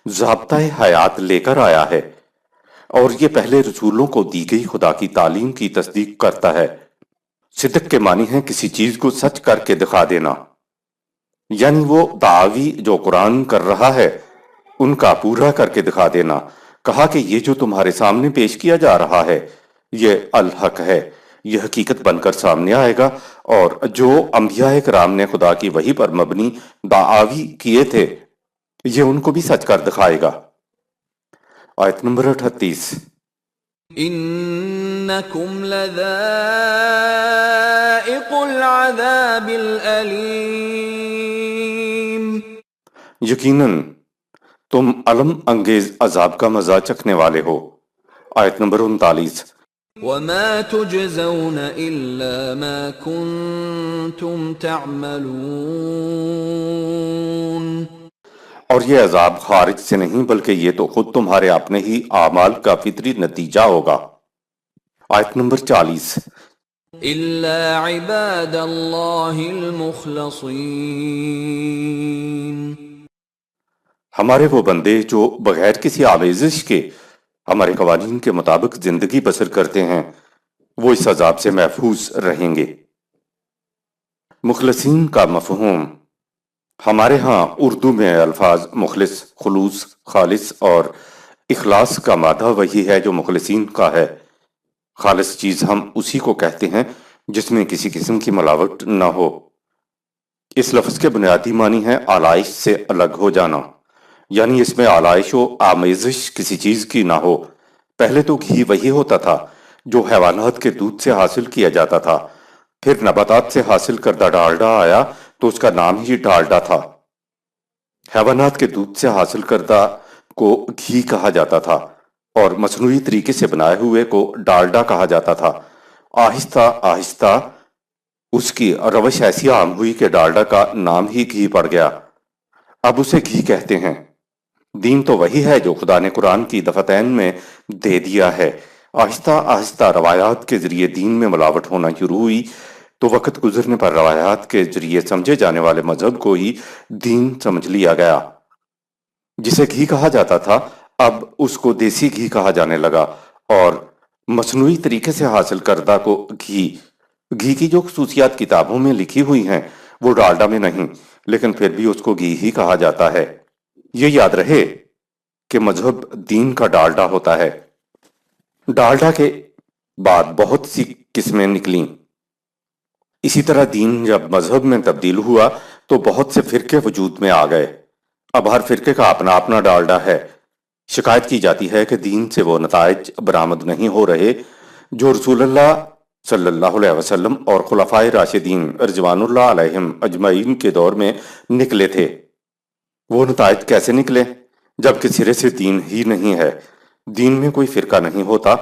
ضابطۂ حیات لے کر آیا ہے، اور یہ پہلے رسولوں کو دی گئی خدا کی تعلیم کی تصدیق کرتا ہے۔ صدق کے معنی ہے کسی چیز کو سچ کر کے دکھا دینا، یعنی وہ دعاوی جو قرآن کر رہا ہے ان کا پورا کر کے دکھا دینا۔ کہا کہ یہ جو تمہارے سامنے پیش کیا جا رہا ہے یہ الحق ہے، یہ حقیقت بن کر سامنے آئے گا، اور جو انبیاء کرام نے خدا کی وحی پر مبنی دعاوی کیے تھے یہ ان کو بھی سچ کر دکھائے گا۔ آیت نمبر 38۔ انکم لذائق العذاب الالیم۔ یقیناً تم علم انگیز عذاب کا مزہ چکھنے والے ہو۔ آیت نمبر 39۔ وما تجزون الا ما کنتم تعملون۔ اور یہ عذاب خارج سے نہیں بلکہ یہ تو خود تمہارے اپنے ہی اعمال کا فطری نتیجہ ہوگا۔ آیت نمبر 40۔ الا عباد اللہ المخلصین۔ ہمارے وہ بندے جو بغیر کسی آمیزش کے ہمارے قوانین کے مطابق زندگی بسر کرتے ہیں وہ اس عذاب سے محفوظ رہیں گے۔ مخلصین کا مفہوم ہمارے ہاں اردو میں الفاظ مخلص، خلوص، خالص اور اخلاص کا مادہ وہی ہے جو مخلصین کا ہے۔ خالص چیز ہم اسی کو کہتے ہیں جس میں کسی قسم کی ملاوٹ نہ ہو۔ اس لفظ کے بنیادی معنی ہے آلائش سے الگ ہو جانا، یعنی اس میں آلائش و آمیزش کسی چیز کی نہ ہو۔ پہلے تو گھی وہی ہوتا تھا جو حیوانات کے دودھ سے حاصل کیا جاتا تھا، پھر نباتات سے حاصل کردہ ڈالڈا آیا، تو اس کا نام ہی ڈالڈا تھا۔ حیوانات کے دودھ سے حاصل کردہ کو گھی کہا جاتا تھا اور مصنوعی طریقے سے بنائے ہوئے کو ڈالڈا کہا جاتا تھا۔ آہستہ آہستہ اس کی روش ایسی عام ہوئی کہ ڈالڈا کا نام ہی گھی پڑ گیا۔ اب اسے گھی کہتے ہیں۔ دین تو وہی ہے جو خدا نے قرآن کی دفتین میں دے دیا ہے۔ آہستہ آہستہ روایات کے ذریعے دین میں ملاوٹ ہونا شروع ہوئی تو وقت گزرنے پر روایات کے ذریعے سمجھے جانے والے مذہب کو ہی دین سمجھ لیا گیا۔ جسے گھی کہا جاتا تھا اب اس کو دیسی گھی کہا جانے لگا، اور مصنوعی طریقے سے حاصل کردہ کو گھی کی جو خصوصیات کتابوں میں لکھی ہوئی ہیں وہ ڈالڈا میں نہیں، لیکن پھر بھی اس کو گھی ہی کہا جاتا ہے۔ یہ یاد رہے کہ مذہب دین کا ڈالڈا ہوتا ہے۔ ڈالڈا کے بعد بہت سی قسمیں نکلیں۔ اسی طرح دین جب مذہب میں تبدیل ہوا تو بہت سے فرقے وجود میں آ گئے۔ اب ہر فرقے کا اپنا اپنا ڈالڈا ہے۔ شکایت کی جاتی ہے کہ دین سے وہ نتائج برآمد نہیں ہو رہے جو رسول اللہ صلی اللہ علیہ وسلم اور خلفائے راشدین رضوان اللہ علیہم اجمعین کے دور میں نکلے تھے۔ وہ نتائج کیسے نکلے جبکہ سرے سے دین ہی نہیں ہے؟ دین میں کوئی فرقہ نہیں ہوتا،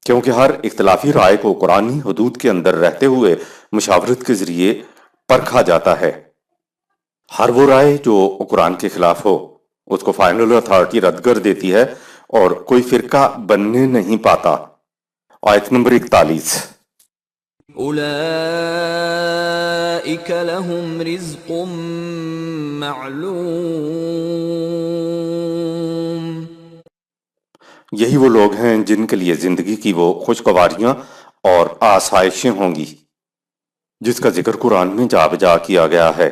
کیونکہ ہر اختلافی رائے کو قرآنی حدود کے اندر رہتے ہوئے مشاورت کے ذریعے پرکھا جاتا ہے۔ ہر وہ رائے جو قرآن کے خلاف ہو اس کو فائنل اتھارٹی رد کر دیتی ہے اور کوئی فرقہ بننے نہیں پاتا۔ آیت نمبر 41۔ اولئک لهم رزق معلوم، یہی وہ لوگ ہیں جن کے لیے زندگی کی وہ خوشگواریاں اور آسائشیں ہوں گی جس کا ذکر قرآن میں جا بجا کیا گیا ہے۔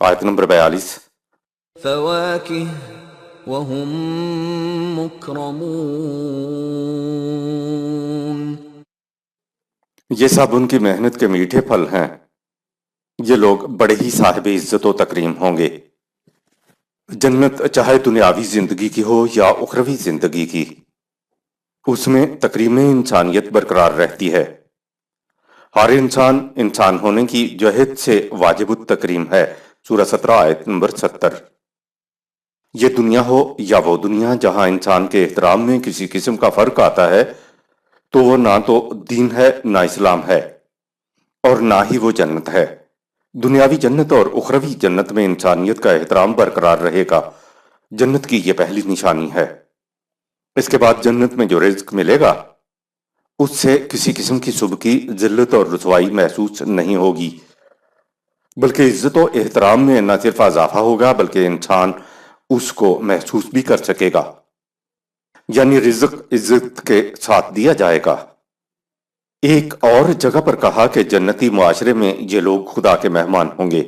آیت نمبر 42۔ فواکہ وهم مکرمون، یہ سب ان کی محنت کے میٹھے پھل ہیں۔ یہ لوگ بڑے ہی صاحب عزت و تکریم ہوں گے۔ جنت چاہے دنیاوی زندگی کی ہو یا اخروی زندگی کی، اس میں تکریم انسانیت برقرار رہتی ہے۔ ہر انسان انسان ہونے کی جہت سے واجب التکریم ہے۔ سورہ 17 آیت نمبر 70۔ یہ دنیا ہو یا وہ دنیا جہاں انسان کے احترام میں کسی قسم کا فرق آتا ہے تو وہ نہ تو دین ہے نہ اسلام ہے اور نہ ہی وہ جنت ہے۔ دنیاوی جنت اور اخروی جنت میں انسانیت کا احترام برقرار رہے گا۔ جنت کی یہ پہلی نشانی ہے۔ اس کے بعد جنت میں جو رزق ملے گا اس سے کسی قسم کی سبکی، ذلت اور رسوائی محسوس نہیں ہوگی، بلکہ عزت و احترام میں نہ صرف اضافہ ہوگا بلکہ انسان اس کو محسوس بھی کر سکے گا، یعنی رزق عزت کے ساتھ دیا جائے گا۔ ایک اور جگہ پر کہا کہ جنتی معاشرے میں یہ لوگ خدا کے مہمان ہوں گے۔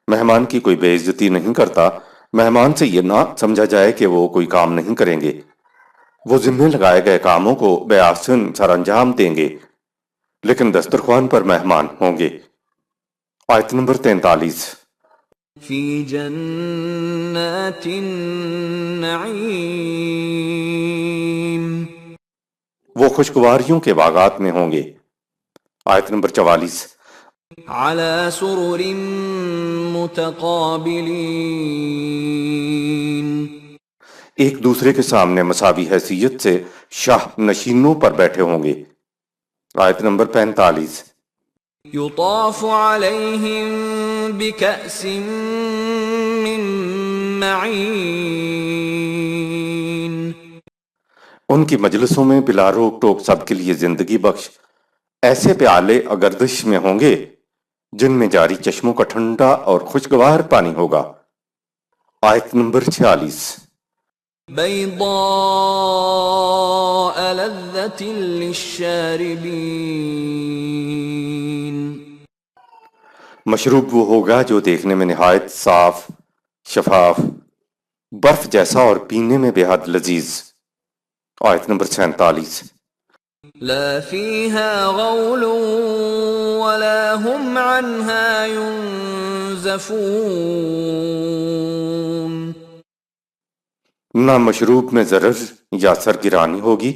مہمان کی کوئی بے عزتی نہیں کرتا۔ مہمان سے یہ نہ سمجھا جائے کہ وہ کوئی کام نہیں کریں گے، وہ ذمہ لگائے گئے کاموں کو بے احسن سر انجام دیں گے، لیکن دسترخوان پر مہمان ہوں گے۔ آیت نمبر 43۔ فی جنات النعیم، وہ خوشگواریوں کے باغات میں ہوں گے۔ آیت نمبر 44۔ علی سرر متقابلین، ایک دوسرے کے سامنے مساوی حیثیت سے شاہ نشینوں پر بیٹھے ہوں گے۔ آیت نمبر 45۔ یطاف علیہم بکأس من معین، ان کی مجلسوں میں بلا روک ٹوک سب کے لیے زندگی بخش ایسے پیالے اگردش میں ہوں گے جن میں جاری چشموں کا ٹھنڈا اور خوشگوار پانی ہوگا۔ آیت نمبر 46۔ بیضاء لذۃ للشاربین، مشروب وہ ہوگا جو دیکھنے میں نہایت صاف، شفاف، برف جیسا اور پینے میں بے حد لذیذ۔ آیت نمبر 47۔ لا فیہا غول ولا هم عنہا ینزفون، نہ مشروب میں ضرر یا سرگرانی ہوگی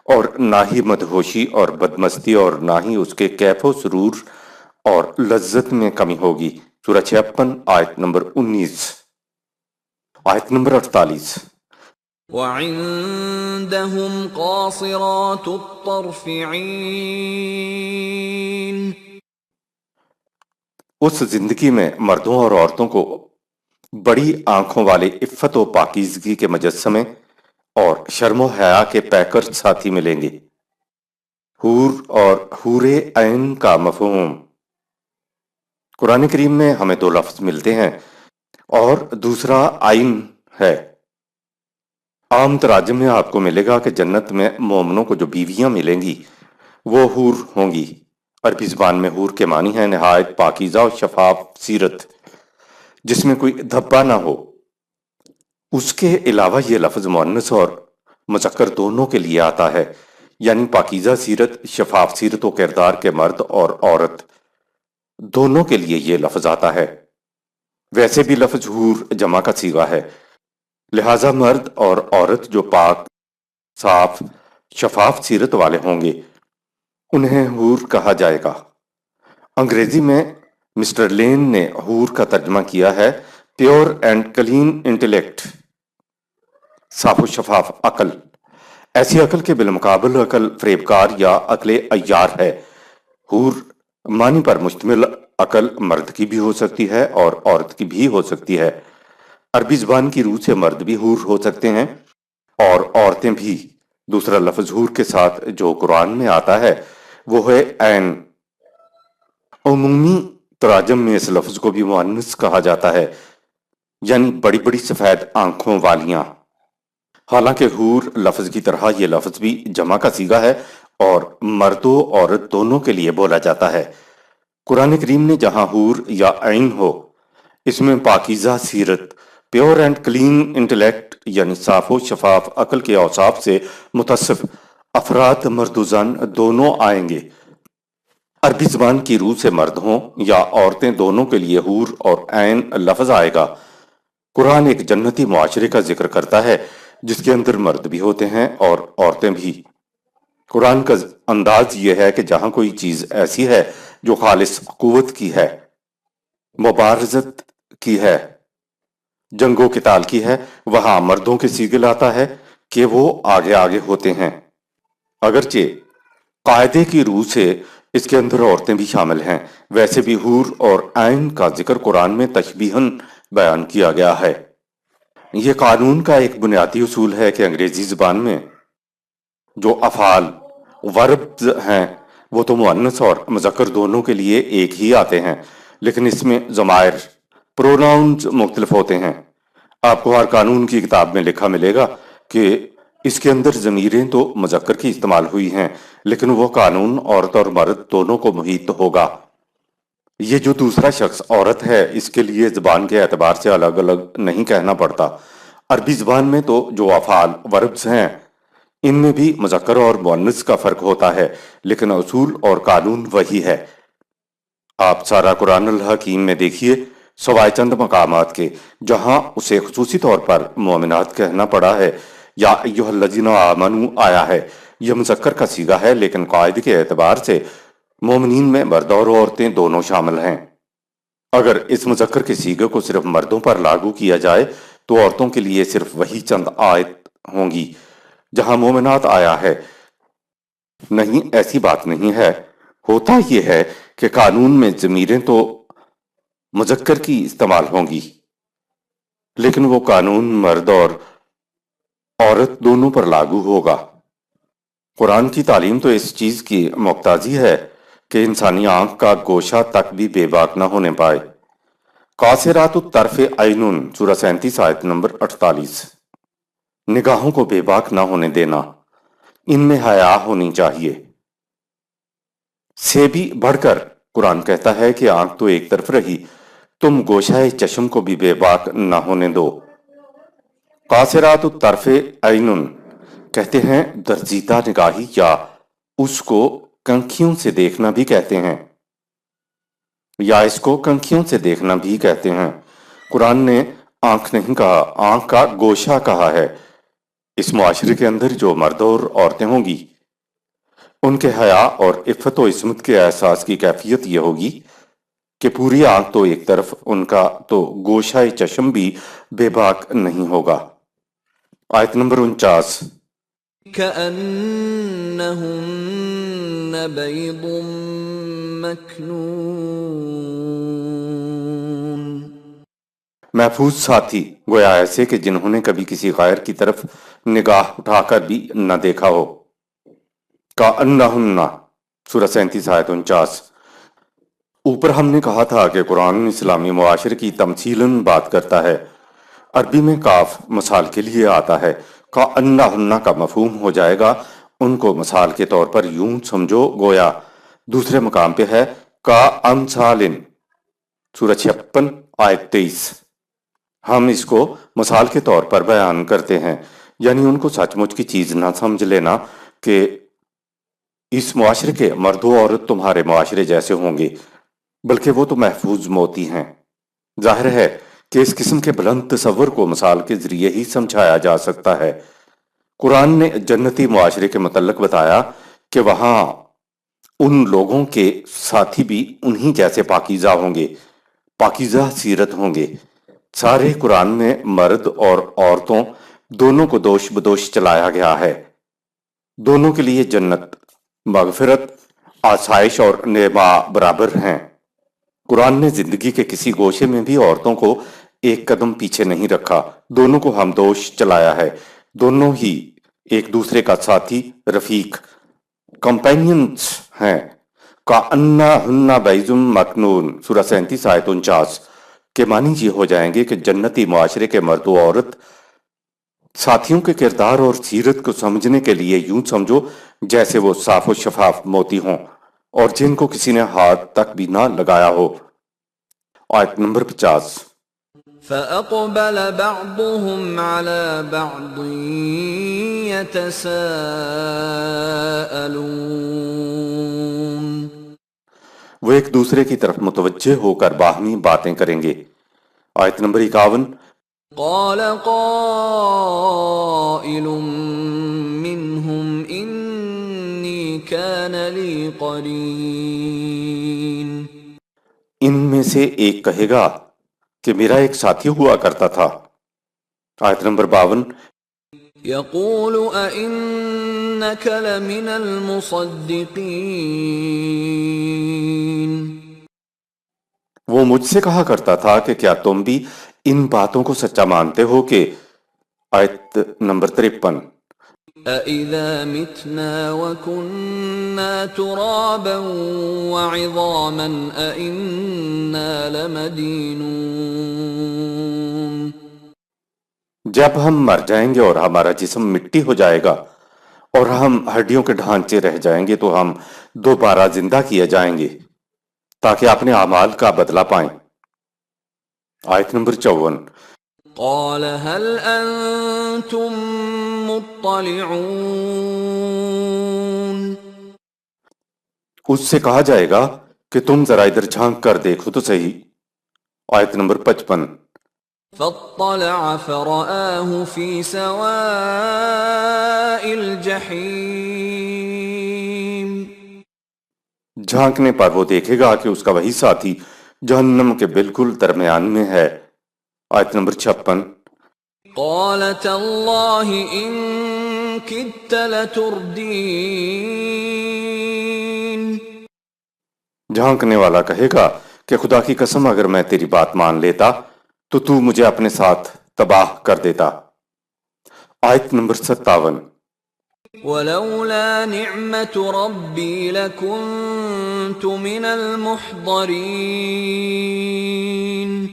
اور نہ ہی مدہوشی اور بدمستی اور نہ ہی اس کے کیف و سرور اور لذت میں کمی ہوگی۔ سورہ 56 آیت نمبر 19۔ آیت نمبر 48۔ وعندهم قاصرات الطرف عین، اس زندگی میں مردوں اور عورتوں کو بڑی آنکھوں والے عفت و پاکیزگی کے مجسمے اور شرم و حیا کے پیکر ساتھی ملیں گے۔ حور اور حور عین کا مفہوم قرآن کریم میں ہمیں دو لفظ ملتے ہیں اور دوسرا عین ہے۔ عام تراجم میں آپ کو ملے گا کہ جنت میں مومنوں کو جو بیویاں ملیں گی وہ حور ہوں گی۔ عربی زبان میں حور کے معنی ہے نہایت پاکیزہ و شفاف سیرت، جس میں کوئی دھبا نہ ہو۔ اس کے علاوہ یہ لفظ مؤنث اور مذکر دونوں کے لیے آتا ہے، یعنی پاکیزہ سیرت، شفاف سیرت و کردار کے مرد اور عورت دونوں کے لیے یہ لفظ آتا ہے۔ ویسے بھی لفظ حور جمع کا صیغہ ہے، لہذا مرد اور عورت جو پاک، صاف، شفاف سیرت والے ہوں گے انہیں حور کہا جائے گا۔ انگریزی میں مسٹر لین نے حور کا ترجمہ کیا ہے پیور اینڈ کلین انٹلیکٹ، صاف و شفاف عقل۔ ایسی عقل کے بالمقابل عقل فریبکار یا عقل عیار ہے۔ حور معنی پر مشتمل عقل مرد کی بھی ہو سکتی ہے اور عورت کی بھی ہو سکتی ہے۔ عربی زبان کی روح سے مرد بھی حور ہو سکتے ہیں اور عورتیں بھی۔ دوسرا لفظ حور کے ساتھ جو قرآن میں آتا ہے وہ ہے عین۔ عمومی تراجم میں اس لفظ کو بھی مؤنث کہا جاتا ہے، یعنی بڑی بڑی سفید آنکھوں والیاں۔ حالانکہ حور لفظ کی طرح یہ لفظ بھی جمع کا صیغہ ہے اور مرد و عورت دونوں کے لیے بولا جاتا ہے۔ قرآن کریم نے جہاں حور یا عین ہو اس میں پاکیزہ سیرت، پیور اینڈ کلین انٹلیکٹ یعنی صاف و شفاف عقل کے اوصاف سے متصف افراد مرد و زن دونوں آئیں گے۔ عربی زبان کی روح سے مرد ہوں یا عورتیں دونوں کے لیے حور اور عین لفظ آئے گا۔ قرآن ایک جنتی معاشرے کا ذکر کرتا ہے جس کے اندر مرد بھی ہوتے ہیں اور عورتیں بھی۔ قرآن کا انداز یہ ہے کہ جہاں کوئی چیز ایسی ہے جو خالص قوت کی ہے، مبارزت کی ہے، جنگ و قتال کی ہے، وہاں مردوں کے صیغے لاتا ہے کہ وہ آگے آگے ہوتے ہیں۔ اگرچہ قاعدے کی روح سے اس کے اندر عورتیں بھی شامل ہیں، ویسے بھی حور اور عین کا ذکر قرآن میں تشبیہاً بیان کیا گیا ہے۔ یہ قانون کا ایک بنیادی اصول ہے کہ انگریزی زبان میں جو افعال وربز ہیں وہ تو مؤنث اور مذکر دونوں کے لیے ایک ہی آتے ہیں، لیکن اس میں ضمائر پروناؤنز مختلف ہوتے ہیں۔ آپ کو ہر قانون کی کتاب میں لکھا ملے گا کہ اس کے اندر ضمیریں تو مذکر کی استعمال ہوئی ہیں، لیکن وہ قانون عورت اور مرد دونوں کو محیط ہوگا۔ یہ جو دوسرا شخص عورت ہے اس کے لیے زبان کے اعتبار سے الگ الگ نہیں کہنا پڑتا۔ عربی زبان میں تو جو افعال وربز ہیں ان میں بھی مذکر اور مؤنث کا فرق ہوتا ہے، لیکن اصول اور قانون وہی ہے۔ آپ سارا قرآن الحکیم میں دیکھیے سوائے چند مقامات کے جہاں اسے خصوصی طور پر مومنات کہنا پڑا ہے یا ایھا الذین آمنوا آیا ہے، یہ مذکر کا صیغہ ہے، لیکن قاعدے کے اعتبار سے مومنین میں مرد اور عورتیں دونوں شامل ہیں۔ اگر اس مذکر کے صیغے کو صرف مردوں پر لاگو کیا جائے تو عورتوں کے لیے صرف وہی چند آیت ہوں گی جہاں مومنات آیا ہے۔ نہیں، ایسی بات نہیں ہے۔ ہوتا یہ ہے کہ قانون میں ضمیریں تو مذکر کی استعمال ہوں گی، لیکن وہ قانون مرد اور عورت دونوں پر لاگو ہوگا۔ قرآن کی تعلیم تو اس چیز کی مقتضی ہے کہ انسانی آنکھ کا گوشہ تک بھی بے باک نہ ہونے پائے۔ قاصرات الطرف عین، سورہ 37 آیت نمبر 48۔ نگاہوں کو بے باک نہ ہونے دینا، ان میں حیا ہونی چاہیے۔ سے بھی بڑھ کر قرآن کہتا ہے کہ آنکھ تو ایک طرف رہی، تم گوشہ چشم کو بھی بے باک نہ ہونے دو۔ قاصرات الطرف عین کہتے ہیں درزیدہ نگاہی یا اس کو کنکھیوں سے دیکھنا بھی کہتے ہیں، یا اس کو کنکھیوں سے دیکھنا بھی کہتے ہیں۔ قرآن نے آنکھ نہیں کہا، آنکھ کا گوشہ کہا ہے۔ اس معاشرے کے اندر جو مرد اور عورتیں ہوں گی ان کے حیا اور عفت و عصمت کے احساس کی کیفیت یہ ہوگی کہ پوری آنکھ تو ایک طرف، ان کا تو گوشہ چشم بھی بے باک نہیں ہوگا۔ آیت نمبر 49۔ كأنهن بيض مكنون۔ محفوظ ساتھی گویا ایسے کہ جنہوں نے کبھی کسی غیر کی طرف نگاہ اٹھا کر بھی نہ دیکھا ہو۔ کأنہن، سورہ 37 آیت 49۔ اوپر ہم نے کہا تھا کہ قرآن اسلامی معاشرے کی تمثیلاً بات کرتا ہے۔ عربی میں کاف مثال کے لیے آتا ہے۔ کأنہن کا مفہوم ہو جائے گا ان کو مثال کے طور پر یوں سمجھو گویا دوسرے مقام پہ ہے کأمثال، سورہ 56 آیت 23۔ ہم اس کو مثال کے طور پر بیان کرتے ہیں، یعنی ان کو سچ مچ کی چیز نہ سمجھ لینا کہ اس معاشرے کے مرد و عورت تمہارے معاشرے جیسے ہوں گے، بلکہ وہ تو محفوظ موتی ہیں۔ ظاہر ہے کہ اس قسم کے بلند تصور کو مثال کے ذریعے ہی سمجھایا جا سکتا ہے۔ قرآن نے جنتی معاشرے کے متعلق بتایا کہ وہاں ان لوگوں کے ساتھی بھی انہی جیسے پاکیزہ ہوں گے، پاکیزہ سیرت ہوں گے۔ سارے قرآن میں مرد اور عورتوں دونوں کو دوش بدوش چلایا گیا ہے۔ دونوں کے لیے جنت، مغفرت، آسائش اور نعمہ برابر ہیں۔ قرآن نے زندگی کے کسی گوشے میں بھی عورتوں کو ایک قدم پیچھے نہیں رکھا، دونوں کو ہمدوش چلایا ہے، دونوں ہی ایک دوسرے کا ساتھی، رفیق، کمپینینز ہیں۔ کأنہن بیض مکنون، سورہ 37 آیت 49 کے معنی یہ ہو جائیں گے کہ جنتی معاشرے کے مرد و عورت ساتھیوں کے کردار اور سیرت کو سمجھنے کے لیے یوں سمجھو جیسے وہ صاف و شفاف موتی ہوں اور جن کو کسی نے ہاتھ تک بھی نہ لگایا ہو۔ آیت نمبر 50۔ فأقبل بعضهم على بعض يتساءلون۔ وہ ایک دوسرے کی طرف متوجہ ہو کر باہمی باتیں کریں گے۔ آیت نمبر 51۔ قال قائل منهم إني كان لي قرين۔ ان میں سے ایک کہے گا کہ میرا ایک ساتھی ہوا کرتا تھا۔ آیت نمبر 52۔ يقول أئنك لمن المصدقين۔ وہ مجھ سے کہا کرتا تھا کہ کیا تم بھی ان باتوں کو سچا مانتے ہو کہ۔ آیت نمبر 53۔ أَإِذَا مِتْنَا وَكُنَّا تُرَابًا وَعِظَامًا أَإِنَّا لَمَدِينُونَ۔ جب ہم مر جائیں گے اور ہمارا جسم مٹی ہو جائے گا اور ہم ہڈیوں کے ڈھانچے رہ جائیں گے تو ہم دوبارہ زندہ کیے جائیں گے تاکہ اپنے اعمال کا بدلہ پائیں۔ آیت نمبر 54۔ قال هل أنتم مطلعون۔ اس سے کہا جائے گا کہ تم ذرا ادھر جھانک کر دیکھو تو صحیح۔ آیت نمبر 55۔ فاطلع فرآه في سواء الجحيم۔ جھانکنے پر وہ دیکھے گا کہ اس کا وہی ساتھی جہنم کے بالکل درمیان میں ہے۔ آیت نمبر 56۔ قال تالله إن كدت لتردين۔ جھانکنے والا کہے گا کہ خدا کی قسم اگر میں تیری بات مان لیتا تو تو مجھے اپنے ساتھ تباہ کر دیتا۔ آیت نمبر 57۔ ولولا نعمت ربی لکنت من المحضرین۔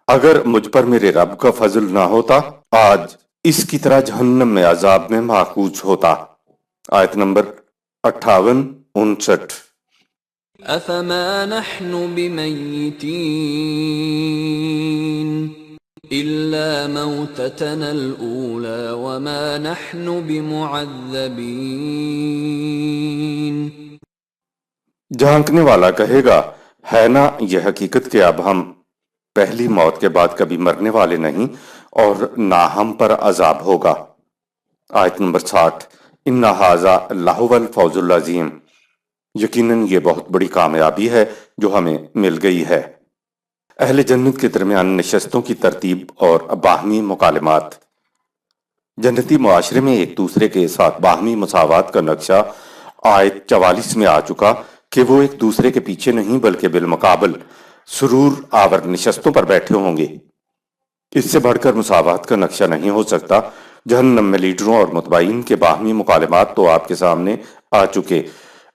اگر مجھ پر میرے رب کا فضل نہ ہوتا آج اس کی طرح جہنم میں عذاب میں محفوظ ہوتا۔ آیت نمبر 58 59۔ افما نحن بمیتین الا موتتنا الاولى وما نحن بمعذبین۔ جھانکنے والا کہے گا ہے نا یہ حقیقت کہ اب ہم پہلی موت کے بعد کبھی مرنے والے نہیں اور نہ ہم پر عذاب ہوگا۔ آیت نمبر 60۔ ان ھذا لہو الفوز العظیم۔ یقیناً یہ بہت بڑی کامیابی ہے جو ہمیں مل گئی ہے۔ اہل جنت کے درمیان نشستوں کی ترتیب اور باہمی مکالمات۔ جنتی معاشرے میں ایک دوسرے کے ساتھ باہمی مساوات کا نقشہ آیت 44 میں آ چکا کہ وہ ایک دوسرے کے پیچھے نہیں بلکہ بالمقابل سرور آور نشستوں پر بیٹھے ہوں گے۔ اس سے بڑھ کر مساوات کا نقشہ نہیں ہو سکتا۔ جہنم میں لیڈروں اور متبعین کے باہمی مکالمات تو آپ کے سامنے آ چکے،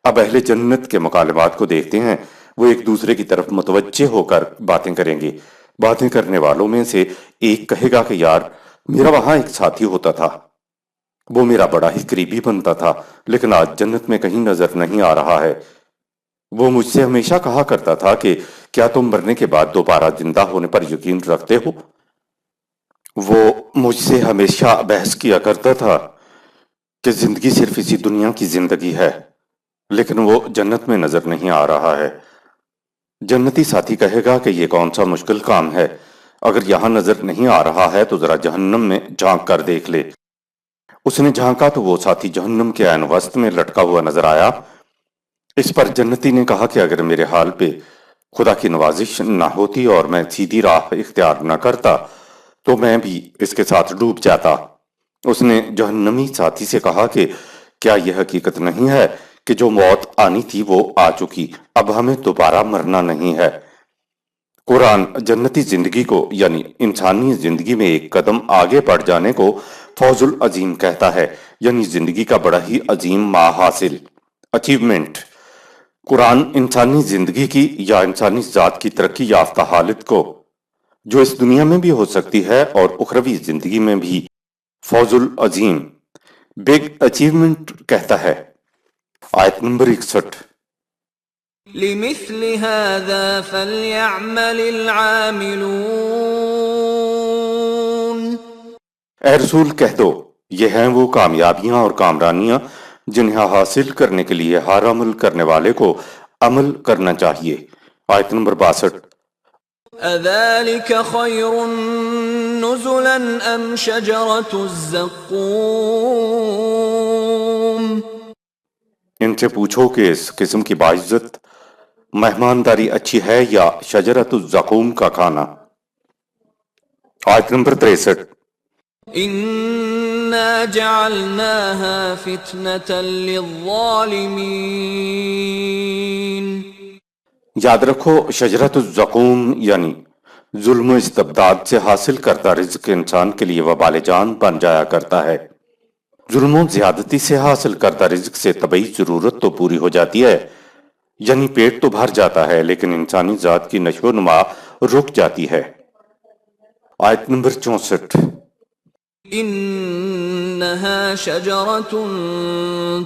اب اہل جنت کے مکالمات کو دیکھتے ہیں۔ وہ ایک دوسرے کی طرف متوجہ ہو کر باتیں کریں گے۔ باتیں کرنے والوں میں سے ایک کہے گا کہ یار میرا وہاں ایک ساتھی ہوتا تھا، وہ میرا بڑا ہی قریبی بنتا تھا، لیکن آج جنت میں کہیں نظر نہیں آ رہا ہے۔ وہ مجھ سے ہمیشہ کہا کرتا تھا کہ کیا تم مرنے کے بعد دوبارہ زندہ ہونے پر یقین رکھتے ہو؟ وہ مجھ سے ہمیشہ بحث کیا کرتا تھا کہ زندگی صرف اسی دنیا کی زندگی ہے، لیکن وہ جنت میں نظر نہیں آ رہا ہے۔ جنتی ساتھی کہے گا کہ یہ کون سا مشکل کام ہے، اگر یہاں نظر نہیں آ رہا ہے تو ذرا جہنم میں جھانک کر دیکھ لے۔ اس نے جھانکا تو وہ ساتھی جہنم کے عین وسط میں لٹکا ہوا نظر آیا۔ اس پر جنتی نے کہا کہ اگر میرے حال پہ خدا کی نوازش نہ ہوتی اور میں سیدھی راہ اختیار نہ کرتا تو میں بھی اس کے ساتھ ڈوب جاتا۔ اس نے جہنمی ساتھی سے کہا کہ کیا یہ حقیقت نہیں ہے کہ جو موت آنی تھی وہ آ چکی، اب ہمیں دوبارہ مرنا نہیں ہے۔ قرآن جنتی زندگی کو یعنی انسانی زندگی میں ایک قدم آگے بڑھ جانے کو فوز العظیم کہتا ہے، یعنی زندگی کا بڑا ہی عظیم ما حاصل، اچیومنٹ۔ قرآن انسانی زندگی کی یا انسانی ذات کی ترقی یافتہ حالت کو جو اس دنیا میں بھی ہو سکتی ہے اور اخروی زندگی میں بھی فوز العظیم، بگ اچیومنٹ کہتا ہے۔ آیت نمبر 61۔ لمثل هذا فليعمل العاملون۔ اے رسول کہہ دو یہ ہیں وہ کامیابیاں اور کامرانیاں جنہیں حاصل کرنے کے لیے ہر عمل کرنے والے کو عمل کرنا چاہیے۔ آیت نمبر 62۔ أذلك خير نزلا أم شجرة الزقوم؟ ان سے پوچھو کہ اس قسم کی باعزت مہمانداری اچھی ہے یا شجرت الزقوم کا کھانا۔ آیت نمبر 63۔ إنا جعلناها فتنة للظالمين۔ یاد رکھو شجرت الزقوم یعنی ظلم و استبداد سے حاصل کرتا رزق انسان کے لیے وبال جان بن جایا کرتا ہے۔ ظلم و زیادتی سے حاصل کرتا رزق سے طبعی ضرورت تو پوری ہو جاتی ہے، یعنی پیٹ تو بھر جاتا ہے، لیکن انسانی ذات کی نشو و نما رک جاتی ہے۔ آیت نمبر 64۔ إنها شجرة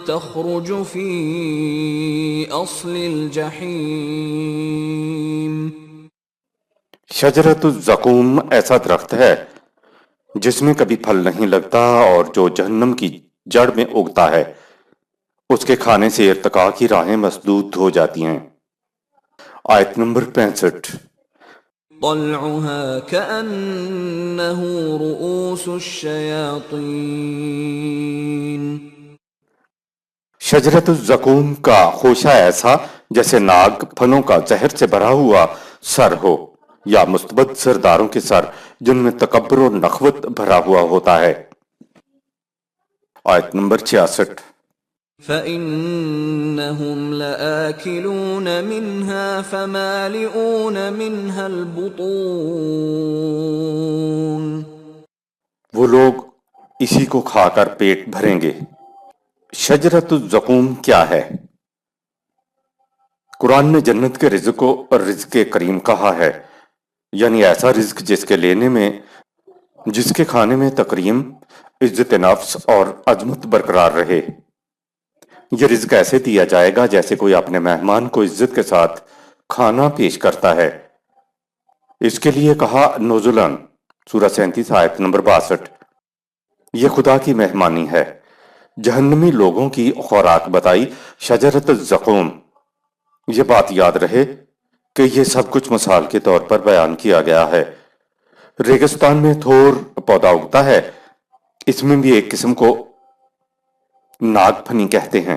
تخرج في أصل الجحيم۔ شجرت الزقوم ایسا درخت ہے جس میں کبھی پھل نہیں لگتا اور جو جہنم کی جڑ میں اگتا ہے، اس کے کھانے سے ارتقاء کی راہیں مسدود ہو جاتی ہیں۔ آیت نمبر 65۔ طلعها كأنه رؤوس الشياطين۔ شجرت الزقوم کا خوشہ ایسا جیسے ناگ پھنوں کا زہر سے بھرا ہوا سر ہو، یا مستبد سرداروں کے سر جن میں تکبر و نخوت بھرا ہوا ہوتا ہے۔ آیت نمبر 66۔ فإنهم لآكلون منها فمالئون منها البطون۔ وہ لوگ اسی کو کھا کر پیٹ بھریں گے۔ شجرت الزقوم کیا ہے؟ قرآن نے جنت کے رزق کو رزق کریم کہا ہے، یعنی ایسا رزق جس کے لینے میں، جس کے کھانے میں تکریم، عزت نفس اور عظمت برقرار رہے۔ یہ رزق ایسے دیا جائے گا جیسے کوئی اپنے مہمان کو عزت کے ساتھ کھانا پیش کرتا ہے۔ اس کے لیے کہا نزلاً، سورہ 37 آیت نمبر 62۔ یہ خدا کی مہمانی ہے۔ جہنمی لوگوں کی خوراک بتائی شجرت الزقوم۔ یہ بات یاد رہے کہ یہ سب کچھ مثال کے طور پر بیان کیا گیا ہے۔ ریگستان میں تھور پودا اگتا ہے، اس میں بھی ایک قسم کو ناگ پھنی کہتے ہیں۔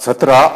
17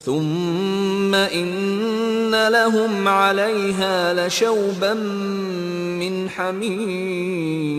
ثم إن لهم عليها لشوبا من حميم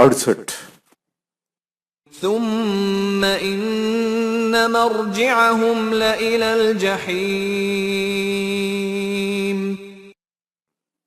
68 ثم إن مرجعهم لإلى الجحيم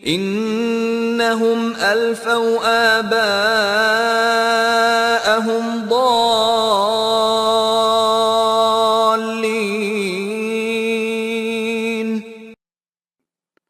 إنهم ألفوا آباءهم ضالين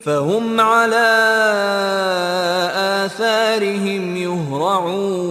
فهم على آثارهم يهرعون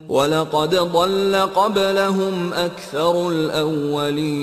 وَلَقَدْ ضَلَّ قَبْلَهُمْ أَكْثَرُ الْأَوَّلِينَ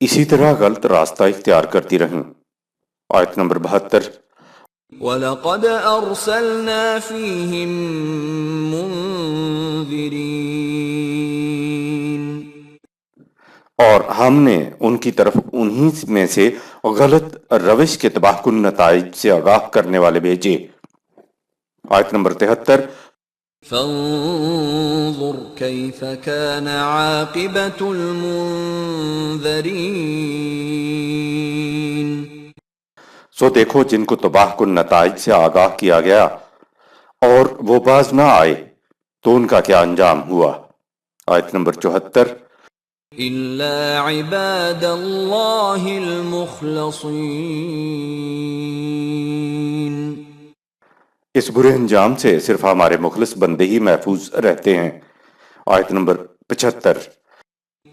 اسی طرح غلط راستہ اختیار کرتی رہیں۔ آیت نمبر 72۔ وَلَقَدْ أَرْسَلْنَا فِيهِم مُنذِرِينَ، اور ہم نے ان کی طرف انہی میں سے غلط روش کے تباہ کن نتائج سے آگاہ کرنے والے بھیجے۔ آیت نمبر 73۔ فانظر كيف كان عاقبة المنذرين، سو دیکھو جن کو تباہ کن نتائج سے آگاہ کیا گیا اور وہ باز نہ آئے تو ان کا کیا انجام ہوا۔ آیت نمبر 74۔ إلا عباد الله المخلصين، اس برے انجام سے صرف ہمارے مخلص بندے ہی محفوظ رہتے ہیں۔ آیت نمبر 75۔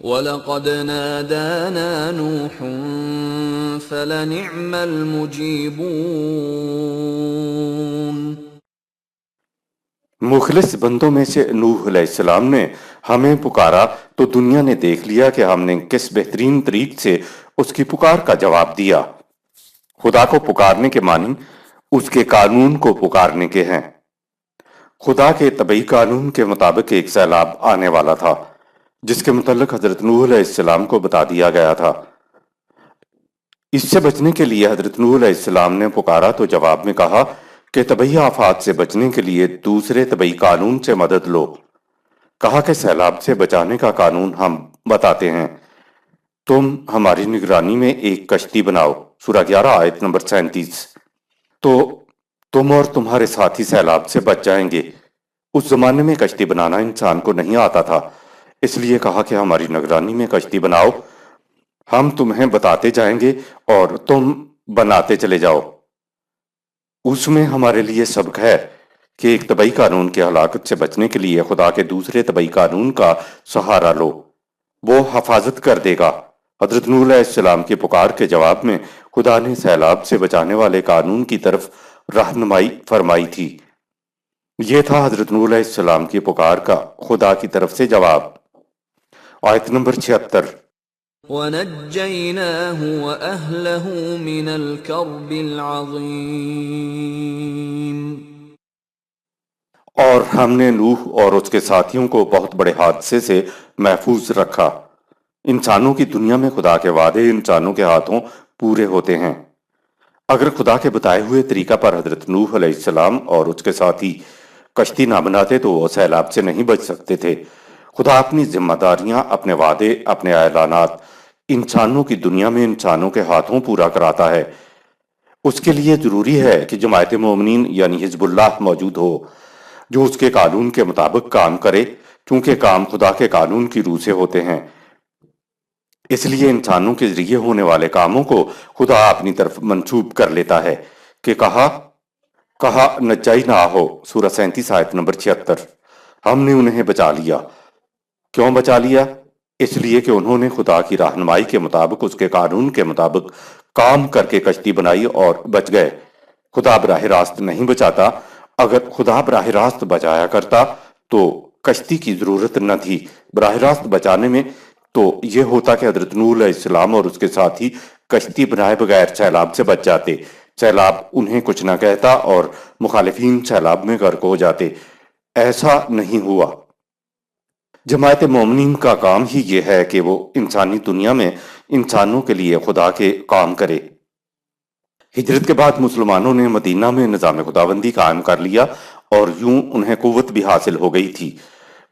وَلَقَدْ نَادَانَا نُوحٌ فَلَنِعْمَ الْمُجِيبُونَ، مخلص بندوں میں سے نوح علیہ السلام نے ہمیں پکارا تو دنیا نے دیکھ لیا کہ ہم نے کس بہترین طریق سے اس کی پکار کا جواب دیا۔ خدا کو پکارنے کے معنی اس کے قانون کو پکارنے کے ہیں۔ خدا کے طبعی قانون کے مطابق ایک سیلاب آنے والا تھا جس کے متعلق حضرت نوح علیہ السلام کو بتا دیا گیا تھا۔ اس سے بچنے کے لیے حضرت نوح علیہ السلام نے پکارا تو جواب میں کہا کہ طبعی آفات سے بچنے کے لیے دوسرے طبعی قانون سے مدد لو۔ کہا کہ سیلاب سے بچانے کا قانون ہم بتاتے ہیں، تم ہماری نگرانی میں ایک کشتی بناؤ۔ سورہ 11 آیت نمبر 37۔ تو تم اور تمہارے ساتھی سیلاب سے بچ جائیں گے۔ اس زمانے میں کشتی بنانا انسان کو نہیں آتا تھا، اس لیے کہا کہ ہماری نگرانی میں کشتی بناؤ، ہم تمہیں بتاتے جائیں گے اور تم بناتے چلے جاؤ۔ اس میں ہمارے لیے سبق ہے کہ ایک طبعی قانون کی ہلاکت سے بچنے کے لیے خدا کے دوسرے طبعی قانون کا سہارا لو، وہ حفاظت کر دے گا۔ حضرت نوح علیہ السلام کی پکار کے جواب میں خدا نے سیلاب سے بچانے والے قانون کی طرف رہنمائی فرمائی تھی۔ یہ تھا حضرت نوح علیہ السلام کی پکار کا خدا کی طرف سے جواب۔ آیت نمبر 76۔ وَنَجَّيْنَاهُ وَأَهْلَهُ مِنَ الْكَرْبِ الْعَظِيمِ، اور ہم نے نوح اور اس کے ساتھیوں کو بہت بڑے حادثے سے محفوظ رکھا۔ انسانوں کی دنیا میں خدا کے وعدے انسانوں کے ہاتھوں پورے ہوتے ہیں۔ اگر خدا کے بتائے ہوئے طریقہ پر حضرت نوح علیہ السلام اور اس کے ساتھی کشتی نہ بناتے تو وہ سیلاب سے نہیں بچ سکتے تھے۔ خدا اپنی ذمہ داریاں، اپنے وعدے، اپنے اعلانات انسانوں کی دنیا میں انسانوں کے ہاتھوں پورا کراتا ہے۔ اس کے لیے ضروری ہے کہ جماعت مومنین یعنی حزب اللہ موجود ہو جو اس کے قانون کے مطابق کام کرے، کیونکہ کام خدا کے قانون کی روح سے ہوتے ہیں۔ اس لیے انسانوں کے ذریعے ہونے والے کاموں کو خدا اپنی طرف منسوب کر لیتا ہے کہ کہا نجائی نہ ہو۔ سورہ 37 آیت نمبر 76۔ ہم نے انہیں بچا لیا۔ کیوں بچا لیا؟ اس لیے کہ انہوں نے خدا کی رہنمائی کے مطابق اس کے قانون کے مطابق کام کر کے کشتی بنائی اور بچ گئے۔ خدا براہ راست نہیں بچاتا۔ اگر خدا براہ راست بچایا کرتا تو کشتی کی ضرورت نہ تھی۔ براہ راست بچانے میں تو یہ ہوتا کہ حضرت نوح علیہ السلام اور اس کے ساتھی کشتی بنائے بغیر سیلاب سے بچ جاتے، سیلاب انہیں کچھ نہ کہتا اور مخالفین سیلاب میں غرق ہو جاتے۔ ایسا نہیں ہوا۔ جماعت مومنین کا کام ہی یہ ہے کہ وہ انسانی دنیا میں انسانوں کے لیے خدا کے کام کرے۔ ہجرت کے بعد مسلمانوں نے مدینہ میں نظام خداوندی قائم کر لیا اور یوں انہیں قوت بھی حاصل ہو گئی تھی۔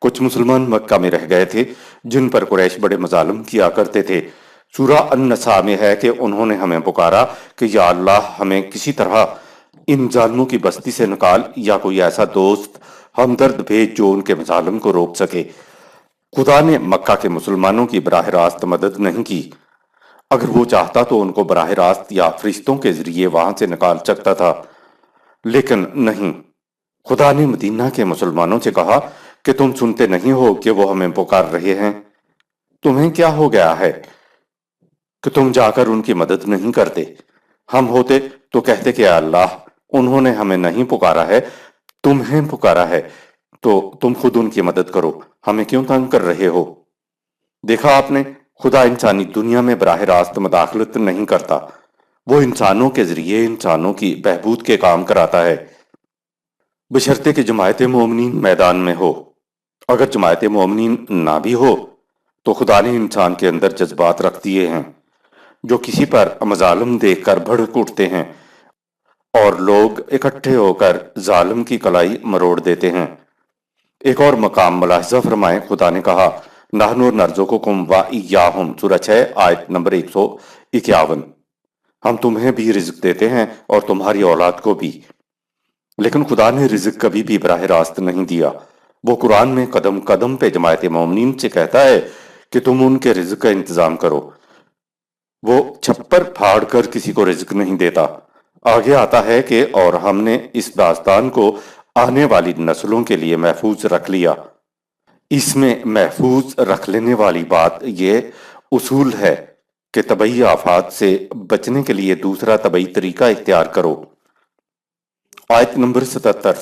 کچھ مسلمان مکہ میں رہ گئے تھے جن پر قریش بڑے مظالم کیا کرتے تھے۔ سورہ النساء میں ہے کہ انہوں نے ہمیں پکارا کہ یا اللہ ہمیں کسی طرح ان ظالموں کی بستی سے نکال، یا کوئی ایسا دوست ہمدرد بھیج جو ان کے مظالم کو روک سکے۔ خدا نے مکہ کے مسلمانوں کی براہ راست مدد نہیں کی۔ اگر وہ چاہتا تو ان کو براہ راست یا فرشتوں کے ذریعے وہاں سے نکال سکتا تھا، لیکن نہیں۔ خدا نے مدینہ کے مسلمانوں سے کہا کہ تم سنتے نہیں ہو کہ وہ ہمیں پکار رہے ہیں؟ تمہیں کیا ہو گیا ہے کہ تم جا کر ان کی مدد نہیں کرتے؟ ہم ہوتے تو کہتے کہ اے اللہ انہوں نے ہمیں نہیں پکارا ہے، تمہیں پکارا ہے، تو تم خود ان کی مدد کرو، ہمیں کیوں تنگ کر رہے ہو؟ دیکھا آپ نے خدا انسانی دنیا میں براہ راست مداخلت نہیں کرتا، وہ انسانوں کے ذریعے انسانوں کی بہبود کے کام کراتا ہے، بشرطے کہ جماعت مومنین میدان میں ہو۔ اگر جماعت مومنین نہ بھی ہو تو خدا نے انسان کے اندر جذبات رکھ دیے ہیں جو کسی پر مظالم دیکھ کر بھڑک اٹھتے ہیں اور لوگ اکٹھے ہو کر ظالم کی کلائی مروڑ دیتے ہیں۔ ایک اور مقام ملاحظہ فرمائیں، خدا نے کہا نحن نرزقکم و ایاہم، سورہ 6 آیت نمبر 151، ہم تمہیں بھی رزق دیتے ہیں اور تمہاری اولاد کو بھی۔ لیکن خدا نے رزق کبھی بھی براہ راست نہیں دیا، وہ قرآن میں قدم قدم پہ جماعت مومنین سے کہتا ہے کہ تم ان کے رزق کا انتظام کرو، وہ چھپر پھاڑ کر کسی کو رزق نہیں دیتا۔ آگے آتا ہے کہ اور ہم نے اس داستان کو آنے والی نسلوں کے لیے محفوظ رکھ لیا۔ اس میں محفوظ رکھ لینے والی بات یہ اصول ہے کہ طبعی آفات سے بچنے کے لیے دوسرا طبعی طریقہ اختیار کرو۔ آیت نمبر 77،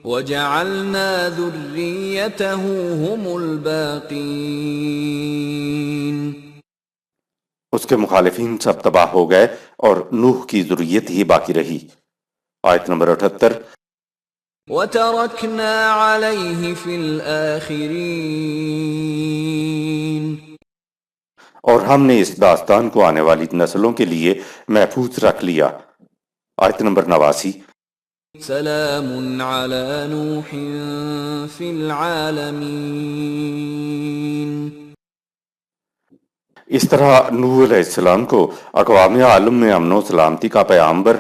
وَجَعَلْنَا ذُرِّيَّتَهُ هُمُ الْبَاقِينَ، اس کے مخالفین سب تباہ ہو گئے اور نوح کی ذریت ہی باقی رہی۔ آیت نمبر 78، وَتَرَكْنَا عَلَيْهِ فِي الْآخِرِينَ، اور ہم نے اس داستان کو آنے والی نسلوں کے لیے محفوظ رکھ لیا۔ آیت نمبر 89، سلام علی نوح فی العالمین، اس طرح نوح علیہ السلام کو اقوام عالم میں امن و سلامتی کا پیغمبر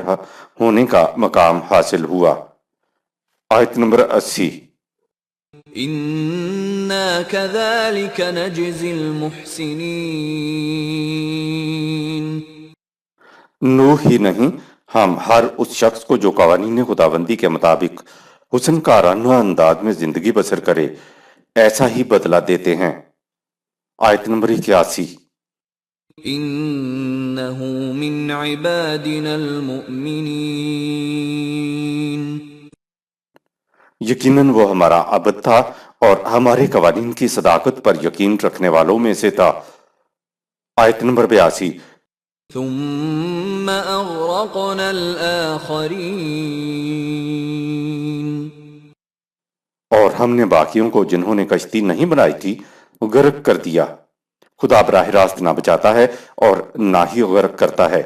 ہونے کا مقام حاصل ہوا۔ آیت نمبر 80، انا کذالک نجزی المحسنین، نوح ہی نہیں، ہم ہر اس شخص کو جو قوانین خداوندی کے مطابق حسن کارانہ انداز میں زندگی بسر کرے ایسا ہی بدلہ دیتے ہیں۔ آیت نمبر 81، انہ من عبادنا المؤمنین، یقیناً وہ ہمارا عبد تھا اور ہمارے قوانین کی صداقت پر یقین رکھنے والوں میں سے تھا۔ آیت نمبر 82، ثم اغرقنا الاخرین، اور ہم نے باقیوں کو جنہوں نے کشتی نہیں بنائی تھی غرق کر دیا۔ خدا براہ راست نہ بچاتا ہے اور نہ ہی غرق کرتا ہے،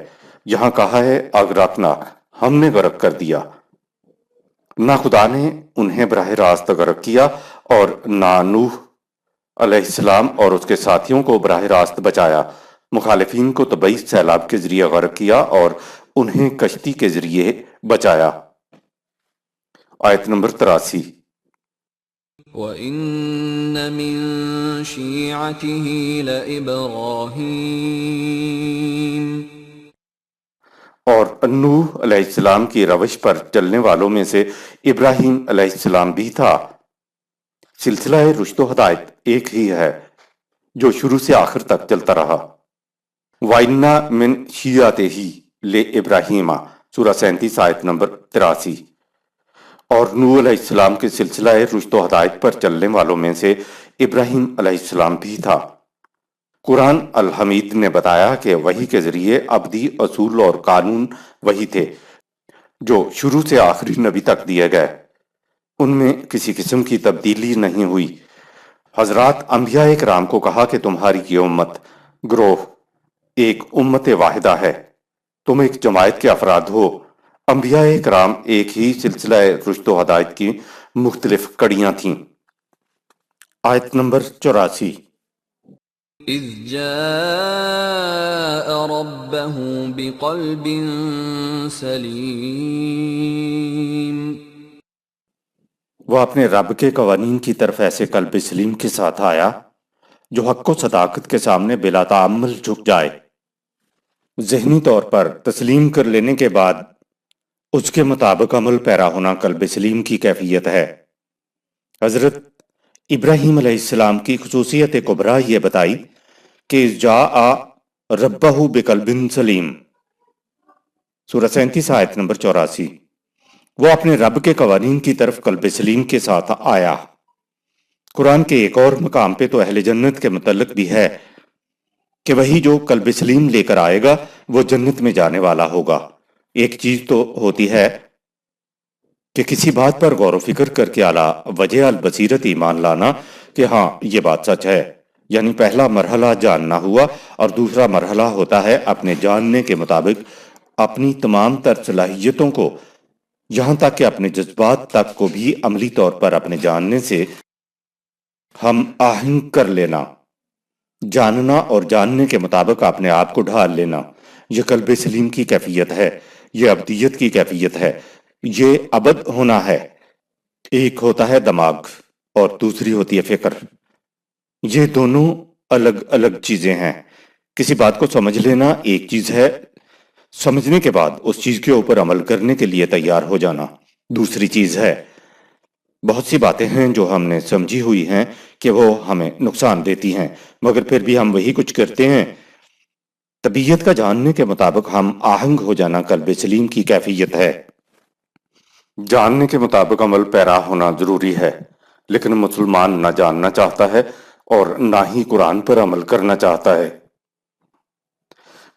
یہاں کہا ہے اغرقنا، ہم نے غرق کر دیا۔ نہ خدا نے انہیں براہ راست غرق کیا اور نہ نوح علیہ السلام اور اس کے ساتھیوں کو براہ راست بچایا، مخالفین کو طبعی سیلاب کے ذریعے غرق کیا اور انہیں کشتی کے ذریعے بچایا۔ آیت نمبر 83، وَإِنَّ مِن شِيعَتِهِ لَإِبْرَاهِيمَ، اور نوح علیہ السلام کی روش پر چلنے والوں میں سے ابراہیم علیہ السلام بھی تھا۔ سلسلہ رشد و ہدایت ایک ہی ہے جو شروع سے آخر تک چلتا رہا۔ وَإِنَّ مِن شِيعَتِهِ لِإِبْرَاهِيمَ، سورہ 37 آیت نمبر 83، اور نوح علیہ السلام کے سلسلہ رشد و ہدایت پر چلنے والوں میں سے ابراہیم علیہ السلام بھی تھا۔ قرآن الحمید نے بتایا کہ وحی کے ذریعے ابدی اصول اور قانون وہی تھے جو شروع سے آخری نبی تک دیے گئے، ان میں کسی قسم کی تبدیلی نہیں ہوئی۔ حضرات انبیاء کرام کو کہا کہ تمہاری یہ امت گروہ ایک امت واحدہ ہے، تم ایک جماعت کے افراد ہو۔ انبیاء کرام ایک ہی سلسلہ رشد و ہدایت کی مختلف کڑیاں تھیں۔ آیت نمبر 84، اذ جاء ربه بقلب سلیم، وہ اپنے رب کے قوانین کی طرف ایسے قلب سلیم کے ساتھ آیا جو حق و صداقت کے سامنے بلا تعمل جھک جائے، ذہنی طور پر تسلیم کر لینے کے بعد اس کے مطابق عمل پیرا ہونا قلب سلیم کی کیفیت ہے۔ حضرت ابراہیم علیہ السلام کی خصوصیت کبریٰ یہ بتائی کہ جاء ربہ بقلب سلیم، سورہ 37 آیت نمبر 84، وہ اپنے رب کے قوانین کی طرف قلب سلیم کے ساتھ آیا۔ قرآن کے ایک اور مقام پہ تو اہل جنت کے متعلق بھی ہے، کہ وہی جو قلب سلیم لے کر آئے گا وہ جنت میں جانے والا ہوگا۔ ایک چیز تو ہوتی ہے کہ کسی بات پر غور و فکر کر کے اعلیٰ وجہ البصیرت ایمان لانا کہ ہاں یہ بات سچ ہے، یعنی پہلا مرحلہ جاننا ہوا، اور دوسرا مرحلہ ہوتا ہے اپنے جاننے کے مطابق اپنی تمام تر صلاحیتوں کو، یہاں تک کہ اپنے جذبات تک کو بھی عملی طور پر اپنے جاننے سے ہم آہنگ کر لینا، جاننا اور جاننے کے مطابق اپنے آپ کو ڈھال لینا۔ یہ قلب سلیم کی کیفیت ہے، یہ ابدیت کی کیفیت ہے، یہ ابد ہونا ہے۔ ایک ہوتا ہے دماغ اور دوسری ہوتی ہے فکر۔ یہ دونوں الگ الگ چیزیں ہیں۔ کسی بات کو سمجھ لینا ایک چیز ہے، سمجھنے کے بعد اس چیز کے اوپر عمل کرنے کے لیے تیار ہو جانا دوسری چیز ہے۔ بہت سی باتیں ہیں جو ہم نے سمجھی ہوئی ہیں کہ وہ ہمیں نقصان دیتی ہیں، مگر پھر بھی ہم وہی کچھ کرتے ہیں۔ طبیعت کا جاننے کے مطابق ہم آہنگ ہو جانا قلب سلیم کی کیفیت ہے۔ جاننے کے مطابق عمل پیرا ہونا ضروری ہے، لیکن مسلمان نہ جاننا چاہتا ہے اور نہ ہی قرآن پر عمل کرنا چاہتا ہے۔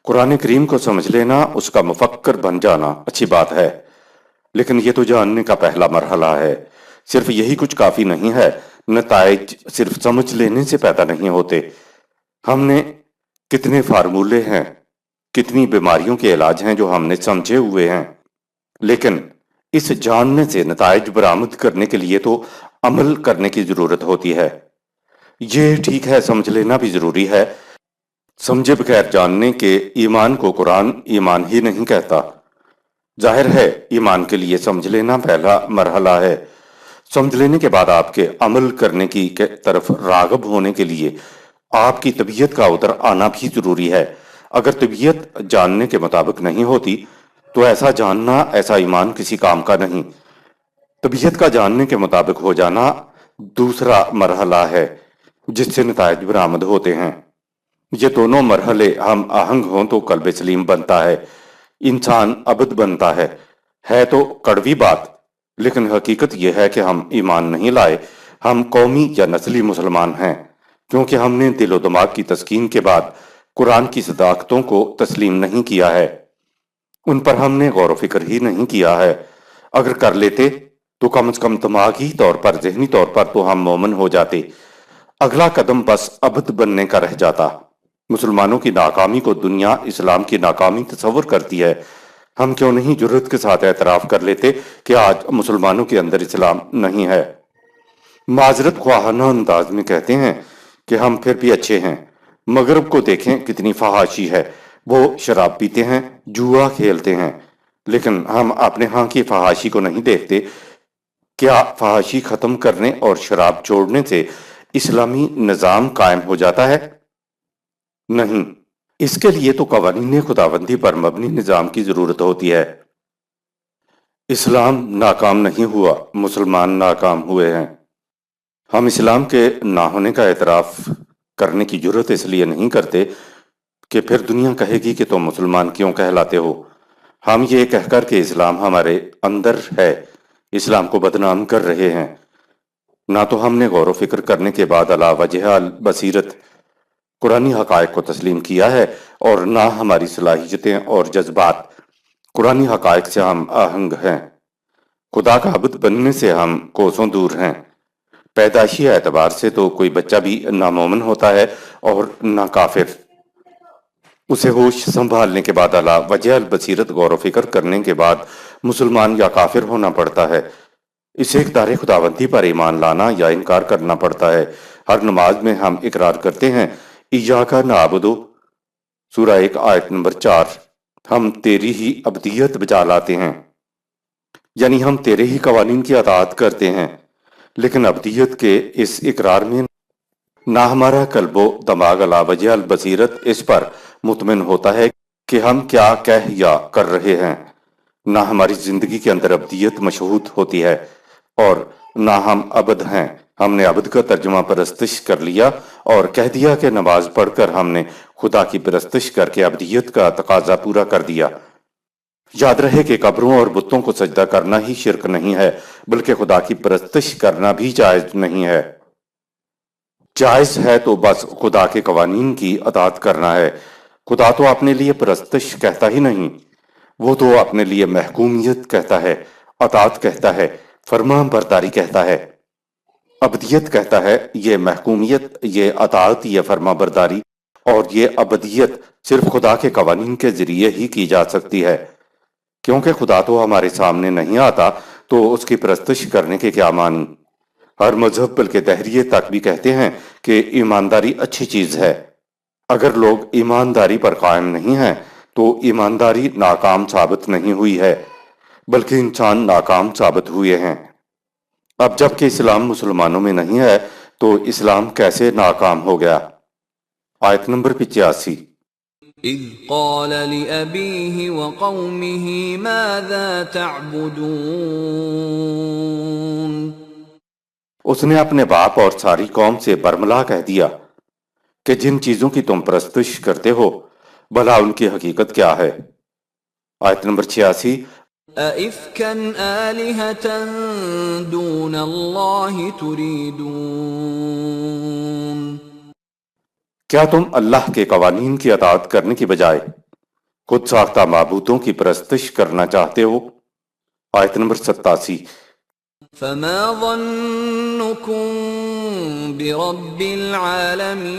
قرآن کریم کو سمجھ لینا، اس کا مفکر بن جانا اچھی بات ہے، لیکن یہ تو جاننے کا پہلا مرحلہ ہے۔ صرف یہی کچھ کافی نہیں ہے۔ نتائج صرف سمجھ لینے سے پیدا نہیں ہوتے۔ ہم نے کتنے فارمولے ہیں، کتنی بیماریوں کے علاج ہیں جو ہم نے سمجھے ہوئے ہیں، لیکن اس جاننے سے نتائج برآمد کرنے کے لیے تو عمل کرنے کی ضرورت ہوتی ہے۔ یہ ٹھیک ہے، سمجھ لینا بھی ضروری ہے۔ سمجھے بغیر جاننے کے ایمان کو قرآن ایمان ہی نہیں کہتا۔ ظاہر ہے ایمان کے لیے سمجھ لینا پہلا مرحلہ ہے۔ سمجھ لینے کے بعد آپ کے عمل کرنے کی طرف راغب ہونے کے لیے آپ کی طبیعت کا اتر آنا بھی ضروری ہے۔ اگر طبیعت جاننے کے مطابق نہیں ہوتی تو ایسا جاننا، ایسا ایمان کسی کام کا نہیں۔ طبیعت کا جاننے کے مطابق ہو جانا دوسرا مرحلہ ہے جس سے نتائج برآمد ہوتے ہیں۔ یہ دونوں مرحلے ہم آہنگ ہوں تو قلب سلیم بنتا ہے، انسان عبد بنتا ہے تو کڑوی بات، لیکن حقیقت یہ ہے کہ ہم ایمان نہیں لائے، ہم قومی یا نسلی مسلمان ہیں، کیونکہ ہم نے دل و دماغ کی تسکین کے بعد قرآن کی صداقتوں کو تسلیم نہیں کیا ہے، ان پر ہم نے غور و فکر ہی نہیں کیا ہے۔ اگر کر لیتے تو کم از کم دماغی طور پر، ذہنی طور پر تو ہم مومن ہو جاتے۔ اگلا قدم بس عبد بننے کا رہ جاتا۔ مسلمانوں کی ناکامی کو دنیا اسلام کی ناکامی تصور کرتی ہے۔ ہم کیوں نہیں جرت کے ساتھ اعتراف کر لیتے کہ آج مسلمانوں کے اندر اسلام نہیں ہے؟ معذرت خواہانہ انداز میں کہتے ہیں کہ ہم پھر بھی اچھے ہیں۔ مغرب کو دیکھیں کتنی فحاشی ہے، وہ شراب پیتے ہیں، جوا کھیلتے ہیں، لیکن ہم اپنے ہاں کی فحاشی کو نہیں دیکھتے۔ کیا فحاشی ختم کرنے اور شراب چھوڑنے سے اسلامی نظام قائم ہو جاتا ہے؟ نہیں، اس کے لیے تو قوانین خداوندی پر مبنی نظام کی ضرورت ہوتی ہے۔ اسلام ناکام نہیں ہوا، مسلمان ناکام ہوئے ہیں۔ ہم اسلام کے نہ ہونے کا اعتراف کرنے کی جرت اس لیے نہیں کرتے کہ پھر دنیا کہے گی کہ تم مسلمان کیوں کہلاتے ہو۔ ہم یہ کہہ کر کہ اسلام ہمارے اندر ہے، اسلام کو بدنام کر رہے ہیں۔ نہ تو ہم نے غور و فکر کرنے کے بعد علی وجہ البصیرت قرآنی حقائق کو تسلیم کیا ہے، اور نہ ہماری صلاحیتیں اور جذبات قرآنی حقائق سے ہم آہنگ ہیں۔ خدا کا عبد بننے سے ہم کوسوں دور ہیں۔ پیدائشی اعتبار سے تو کوئی بچہ بھی نہ مومن ہوتا ہے اور نہ کافر۔ اسے ہوش سنبھالنے کے بعد علی وجہ البصیرت غور و فکر کرنے کے بعد مسلمان یا کافر ہونا پڑتا ہے۔ اسے اقدار خداوندی پر ایمان لانا یا انکار کرنا پڑتا ہے۔ ہر نماز میں ہم اقرار کرتے ہیں ایاک نعبد، سورہ 1 آیت نمبر 4، ہم تیری ہی عبدیت بجا لاتے ہیں، یعنی ہم تیرے ہی قوانین کی اطاعت کرتے ہیں۔ لیکن عبدیت کے اس اقرار میں نہ ہمارا قلب و دماغ علی وجہ البصیرت اس پر مطمئن ہوتا ہے کہ ہم کیا کہہ یا کر رہے ہیں، نہ ہماری زندگی کے اندر عبدیت مشہود ہوتی ہے، اور نہ ہم عبد ہیں۔ ہم نے عبد کا ترجمہ پرستش کر لیا اور کہہ دیا کہ نماز پڑھ کر ہم نے خدا کی پرستش کر کے عبدیت کا تقاضا پورا کر دیا۔ یاد رہے کہ قبروں اور بتوں کو سجدہ کرنا ہی شرک نہیں ہے، بلکہ خدا کی پرستش کرنا بھی جائز نہیں ہے۔ جائز ہے تو بس خدا کے قوانین کی اطاعت کرنا ہے. خدا تو اپنے لیے پرستش کہتا ہی نہیں، وہ تو اپنے لیے محکومیت کہتا ہے، اطاعت کہتا ہے، فرمان برداری کہتا ہے، ابدیت کہتا ہے. یہ محکومیت، یہ اطاعت، یہ فرما برداری اور یہ ابدیت صرف خدا کے قوانین کے ذریعے ہی کی جا سکتی ہے. کیونکہ خدا تو ہمارے سامنے نہیں آتا تو اس کی پرستش کرنے کے کیا معنی؟ ہر مذہب بلکہ دہریے تک بھی کہتے ہیں کہ ایمانداری اچھی چیز ہے. اگر لوگ ایمانداری پر قائم نہیں ہیں تو ایمانداری ناکام ثابت نہیں ہوئی ہے بلکہ انسان ناکام ثابت ہوئے ہیں. اب جب کہ اسلام مسلمانوں میں نہیں ہے تو اسلام کیسے ناکام ہو گیا؟ آیت نمبر 85. إذ قال لأبيه وقومه ماذا تعبدون اس نے اپنے باپ اور ساری قوم سے برملا کہہ دیا کہ جن چیزوں کی تم پرستش کرتے ہو بھلا ان کی حقیقت کیا ہے؟ آیت نمبر 86. أئفكا آلهة دون الله تريدون کیا تم اللہ کے قوانین کی اطاعت کرنے کی بجائے خود ساختہ معبودوں کی پرستش کرنا چاہتے ہو؟ آیت نمبر 87. فما ظنكم برب العالمين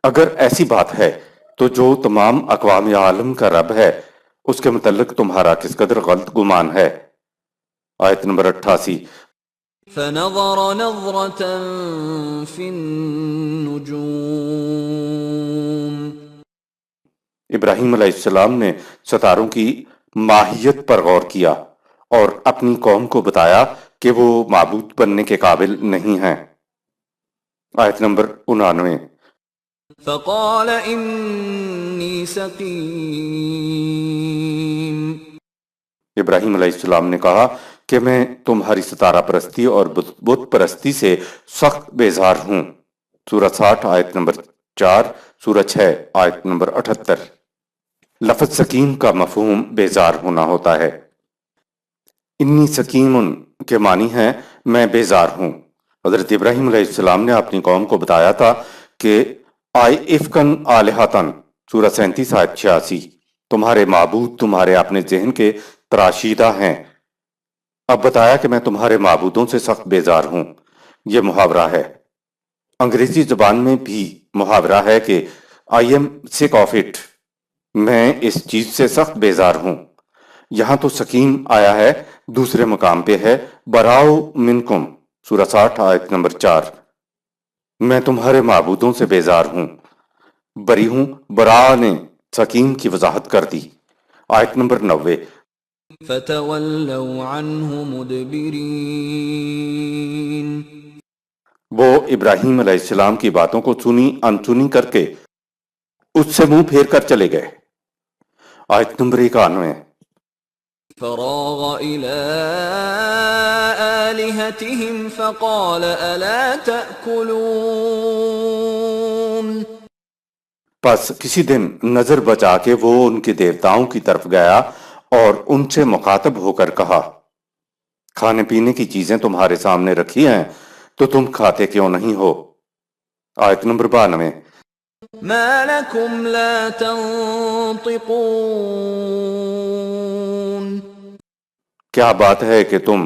اگر ایسی بات ہے تو جو تمام اقوام عالم کا رب ہے اس کے متعلق تمہارا کس قدر غلط گمان ہے؟ آیت نمبر 88. فنظر نظرة في النجوم ابراہیم علیہ السلام نے ستاروں کی ماہیت پر غور کیا اور اپنی قوم کو بتایا کہ وہ معبود بننے کے قابل نہیں ہیں. آیت نمبر 99. فقال إني سقيم ابراہیم علیہ السلام نے کہا کہ میں تمہاری ستارہ پرستی اور بت پرستی سے سخت بیزار ہوں. سورہ 60 آیت نمبر 4، سورہ 6 آیت نمبر 78. لفظ سکیم کا مفہوم بیزار ہونا ہوتا ہے. انی سکیم کے معنی ہے میں بیزار ہوں. حضرت ابراہیم علیہ السلام نے اپنی قوم کو بتایا تھا کہ آئی افکن آلہتن، سورہ 37 آیت 86، تمہارے معبود تمہارے اپنے ذہن کے تراشیدہ ہیں. اب بتایا کہ میں تمہارے معبودوں سے سخت بیزار ہوں. یہ محاورہ ہے. انگریزی زبان میں بھی محاورہ ہے کہ آئی ایم سک آف اٹ، میں اس چیز سے سخت بیزار ہوں. یہاں تو سکیم آیا ہے، دوسرے مقام پہ ہے براؤ منکم، سورہ 60 آیت نمبر 4. میں تمہارے معبودوں سے بیزار ہوں. بری ہوں، برا نے سکیم کی وضاحت کر دی. آیت نمبر 90. فتولوا عنه مدبرين وہ ابراہیم علیہ السلام کی باتوں کو سنی انسنی کر کے اس سے منہ پھیر کر چلے گئے. آیت نمبر 91. فراغ إلى آلهتهم فقال ألا تأكلون پس کسی دن نظر بچا کے وہ ان کے دیوتاؤں کی طرف گیا اور ان سے مخاطب ہو کر کہا کھانے پینے کی چیزیں تمہارے سامنے رکھی ہیں تو تم کھاتے کیوں نہیں ہو؟ آیت نمبر 92. ما لكم لا تنطقون کیا بات ہے کہ تم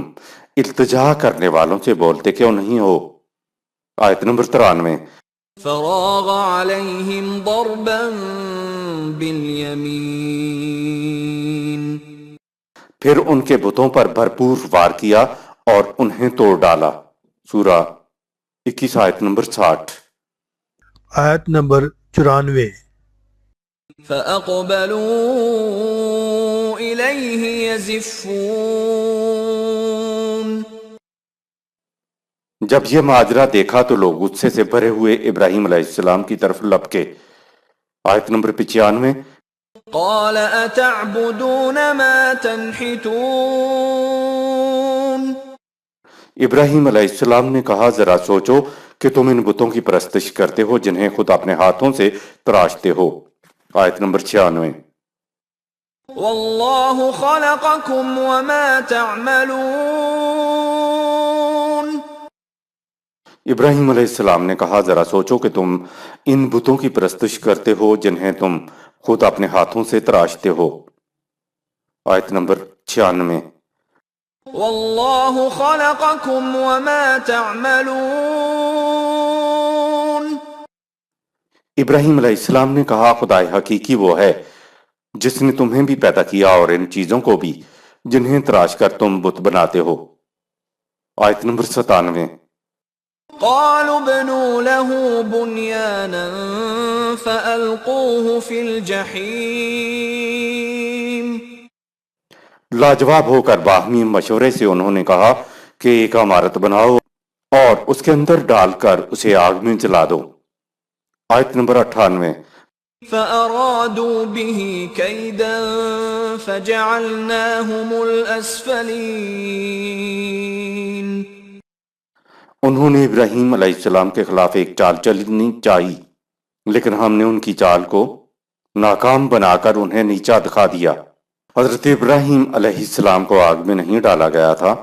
التجا کرنے والوں سے بولتے کیوں نہیں ہو؟ آیت نمبر 93. فراغ عليهم ضربا باليمين پھر ان کے بتوں پر بھرپور وار کیا اور انہیں توڑ ڈالا. سورہ 21 آیت نمبر 60. آیت نمبر 94. فأقبلوا إليه يزفون جب یہ ماجرا دیکھا تو لوگ غصے سے بھرے ہوئے ابراہیم علیہ السلام کی طرف لپکے. آیت نمبر 95. قال أتعبدون ما تنحتون ابراہیم علیہ السلام نے کہا ذرا سوچو کہ تم ان بتوں کی پرستش کرتے ہو جنہیں خود اپنے ہاتھوں سے تراشتے ہو. آیت نمبر 96. والله خلقكم وما تعملون ابراہیم علیہ السلام نے کہا ذرا سوچو کہ تم ان بتوں کی پرستش کرتے ہو جنہیں تم خود اپنے ہاتھوں سے تراشتے ہو۔ آیت نمبر 96۔ واللہ خلقکم وما تعملون۔ ابراہیم علیہ السلام نے کہا خدائے حقیقی وہ ہے جس نے تمہیں بھی پیدا کیا اور ان چیزوں کو بھی جنہیں تراش کر تم بت بناتے ہو۔ آیت نمبر 97۔ قالوا ابنوا له بنيانا فألقوه في الجحيم۔ لاجواب ہو کر باہمی مشورے سے انہوں نے کہا کہ ایک عمارت بناؤ اور اس کے اندر ڈال کر اسے آگ میں جلا دو۔ آیت نمبر 98۔ فأرادوا به كيدا فجعلناهم الأسفلين۔ انہوں نے ابراہیم علیہ السلام کے خلاف ایک چال چلنی چاہی لیکن ہم نے ان کی چال کو ناکام بنا کر انہیں نیچا دکھا دیا۔ حضرت ابراہیم علیہ السلام کو آگ میں نہیں ڈالا گیا تھا۔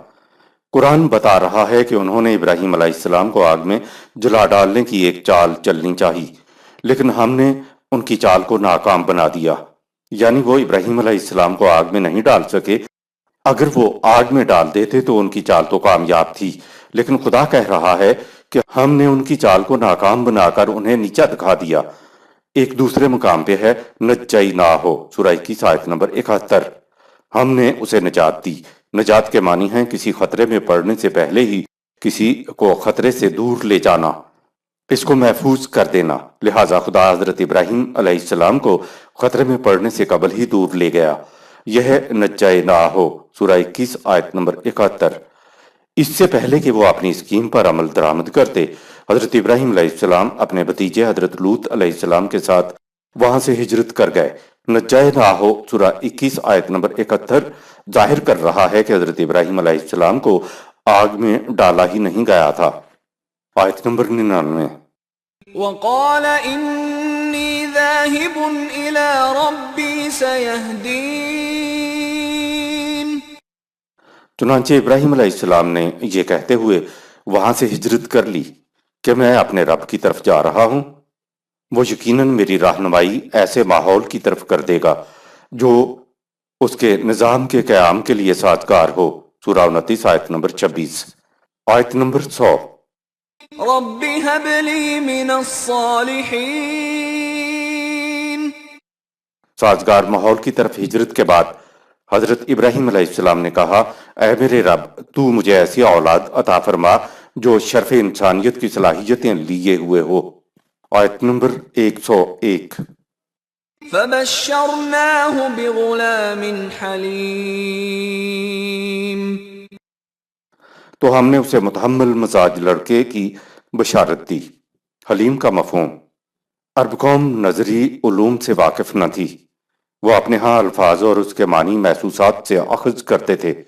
قرآن بتا رہا ہے کہ انہوں نے ابراہیم علیہ السلام کو آگ میں جلا ڈالنے کی ایک چال چلنی چاہی لیکن ہم نے ان کی چال کو ناکام بنا دیا، یعنی وہ ابراہیم علیہ السلام کو آگ میں نہیں ڈال سکے۔ اگر وہ آگ میں ڈال دیتے تو ان کی چال تو کامیاب تھی، لیکن خدا کہہ رہا ہے کہ ہم نے ان کی چال کو ناکام بنا کر انہیں نیچا دکھا دیا۔ ایک دوسرے مقام پہ ہے نجیناہ، سورہ 21 آیت نمبر 71۔ ہم نے اسے نجات دی۔ نجات کے معنی ہیں کسی خطرے میں پڑنے سے پہلے ہی کسی کو خطرے سے دور لے جانا، اس کو محفوظ کر دینا۔ لہٰذا خدا حضرت ابراہیم علیہ السلام کو خطرے میں پڑنے سے قبل ہی دور لے گیا۔ یہ ہے نجیناہ، سورہ 21 آیت نمبر 71۔ اس سے پہلے کہ وہ اپنی اسکیم پر عمل درآمد کرتے، حضرت ابراہیم علیہ السلام اپنے بھتیجے حضرت لوط علیہ السلام کے ساتھ وہاں سے ہجرت کر گئے۔ نجیناہ سورہ 21 آیت نمبر 71 ظاہر کر رہا ہے کہ حضرت ابراہیم علیہ السلام کو آگ میں ڈالا ہی نہیں گیا تھا۔ آیت نمبر 99۔ وقال انی ذاہب الی ربی سیہدین۔ چنانچہ ابراہیم علیہ السلام نے یہ کہتے ہوئے وہاں سے ہجرت کر لی کہ میں اپنے رب کی طرف جا رہا ہوں، وہ یقیناً میری رہنمائی ایسے ماحول کی طرف کر دے گا جو اس کے نظام کے قیام کے لیے سازگار ہو۔ سورہ 29 آیت نمبر 26۔ آیت نمبر 100۔ رب هب لی من الصالحین۔ سازگار ماحول کی طرف ہجرت کے بعد حضرت ابراہیم علیہ السلام نے کہا اے میرے رب تو مجھے ایسی اولاد عطا فرما جو شرف انسانیت کی صلاحیتیں لیے ہوئے ہو۔ آیت نمبر 101۔ فبشرناہ بغلام حلیم۔ تو ہم نے اسے متحمل مزاج لڑکے کی بشارت دی۔ حلیم کا مفہوم، عرب قوم نظری علوم سے واقف نہ تھی، وہ اپنے ہاں الفاظ اور اس کے معنی محسوسات سے اخذ کرتے تھے۔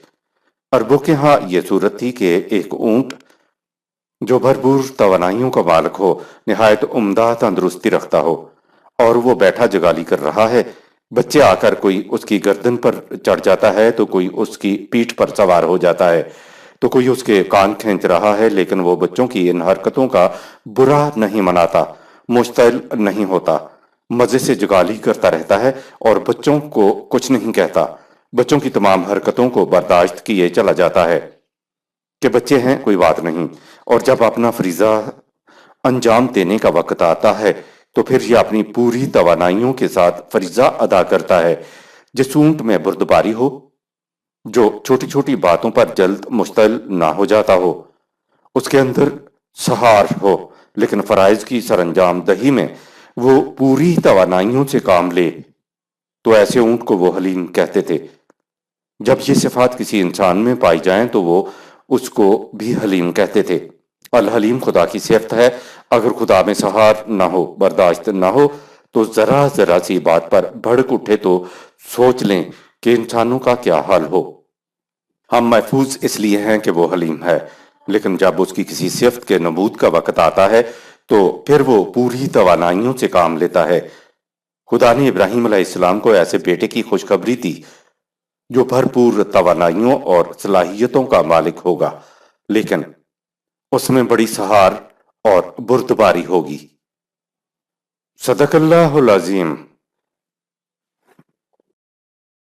عربوں کے ہاں یہ صورت تھی کہ ایک اونٹ جو بھرپور توانائیوں کا مالک ہو، نہایت عمدہ تندرستی رکھتا ہو اور وہ بیٹھا جگالی کر رہا ہے، بچے آ کر کوئی اس کی گردن پر چڑھ جاتا ہے تو کوئی اس کی پیٹھ پر سوار ہو جاتا ہے تو کوئی اس کے کان کھینچ رہا ہے، لیکن وہ بچوں کی ان حرکتوں کا برا نہیں مناتا، مشتعل نہیں ہوتا، مزے سے جگالی کرتا رہتا ہے اور بچوں کو کچھ نہیں کہتا، بچوں کی تمام حرکتوں کو برداشت کیے چلا جاتا ہے کہ بچے ہیں کوئی بات نہیں، اور جب اپنا فریضہ انجام دینے کا وقت آتا ہے تو پھر یہ اپنی پوری توانائیوں کے ساتھ فریضہ ادا کرتا ہے۔ جس اونٹ میں بردباری ہو، جو چھوٹی چھوٹی باتوں پر جلد مشتعل نہ ہو جاتا ہو، اس کے اندر سہار ہو، لیکن فرائض کی سر انجام دہی میں وہ پوری توانائیوں سے کام لے، تو ایسے اونٹ کو وہ حلیم کہتے تھے۔ جب یہ صفات کسی انسان میں پائی جائیں تو وہ اس کو بھی حلیم کہتے تھے۔ الحلیم خدا کی صفت ہے۔ اگر خدا میں سہار نہ ہو، برداشت نہ ہو تو ذرا سی بات پر بھڑک اٹھے تو سوچ لیں کہ انسانوں کا کیا حال ہو۔ ہم محفوظ اس لیے ہیں کہ وہ حلیم ہے، لیکن جب اس کی کسی صفت کے نمود کا وقت آتا ہے تو پھر وہ پوری توانائیوں سے کام لیتا ہے۔ خدا نے ابراہیم علیہ السلام کو ایسے بیٹے کی خوشخبری دی جو بھرپور توانائیوں اور صلاحیتوں کا مالک ہوگا، لیکن اس میں بڑی سہار اور بردباری ہوگی۔ صدق اللہ العظیم۔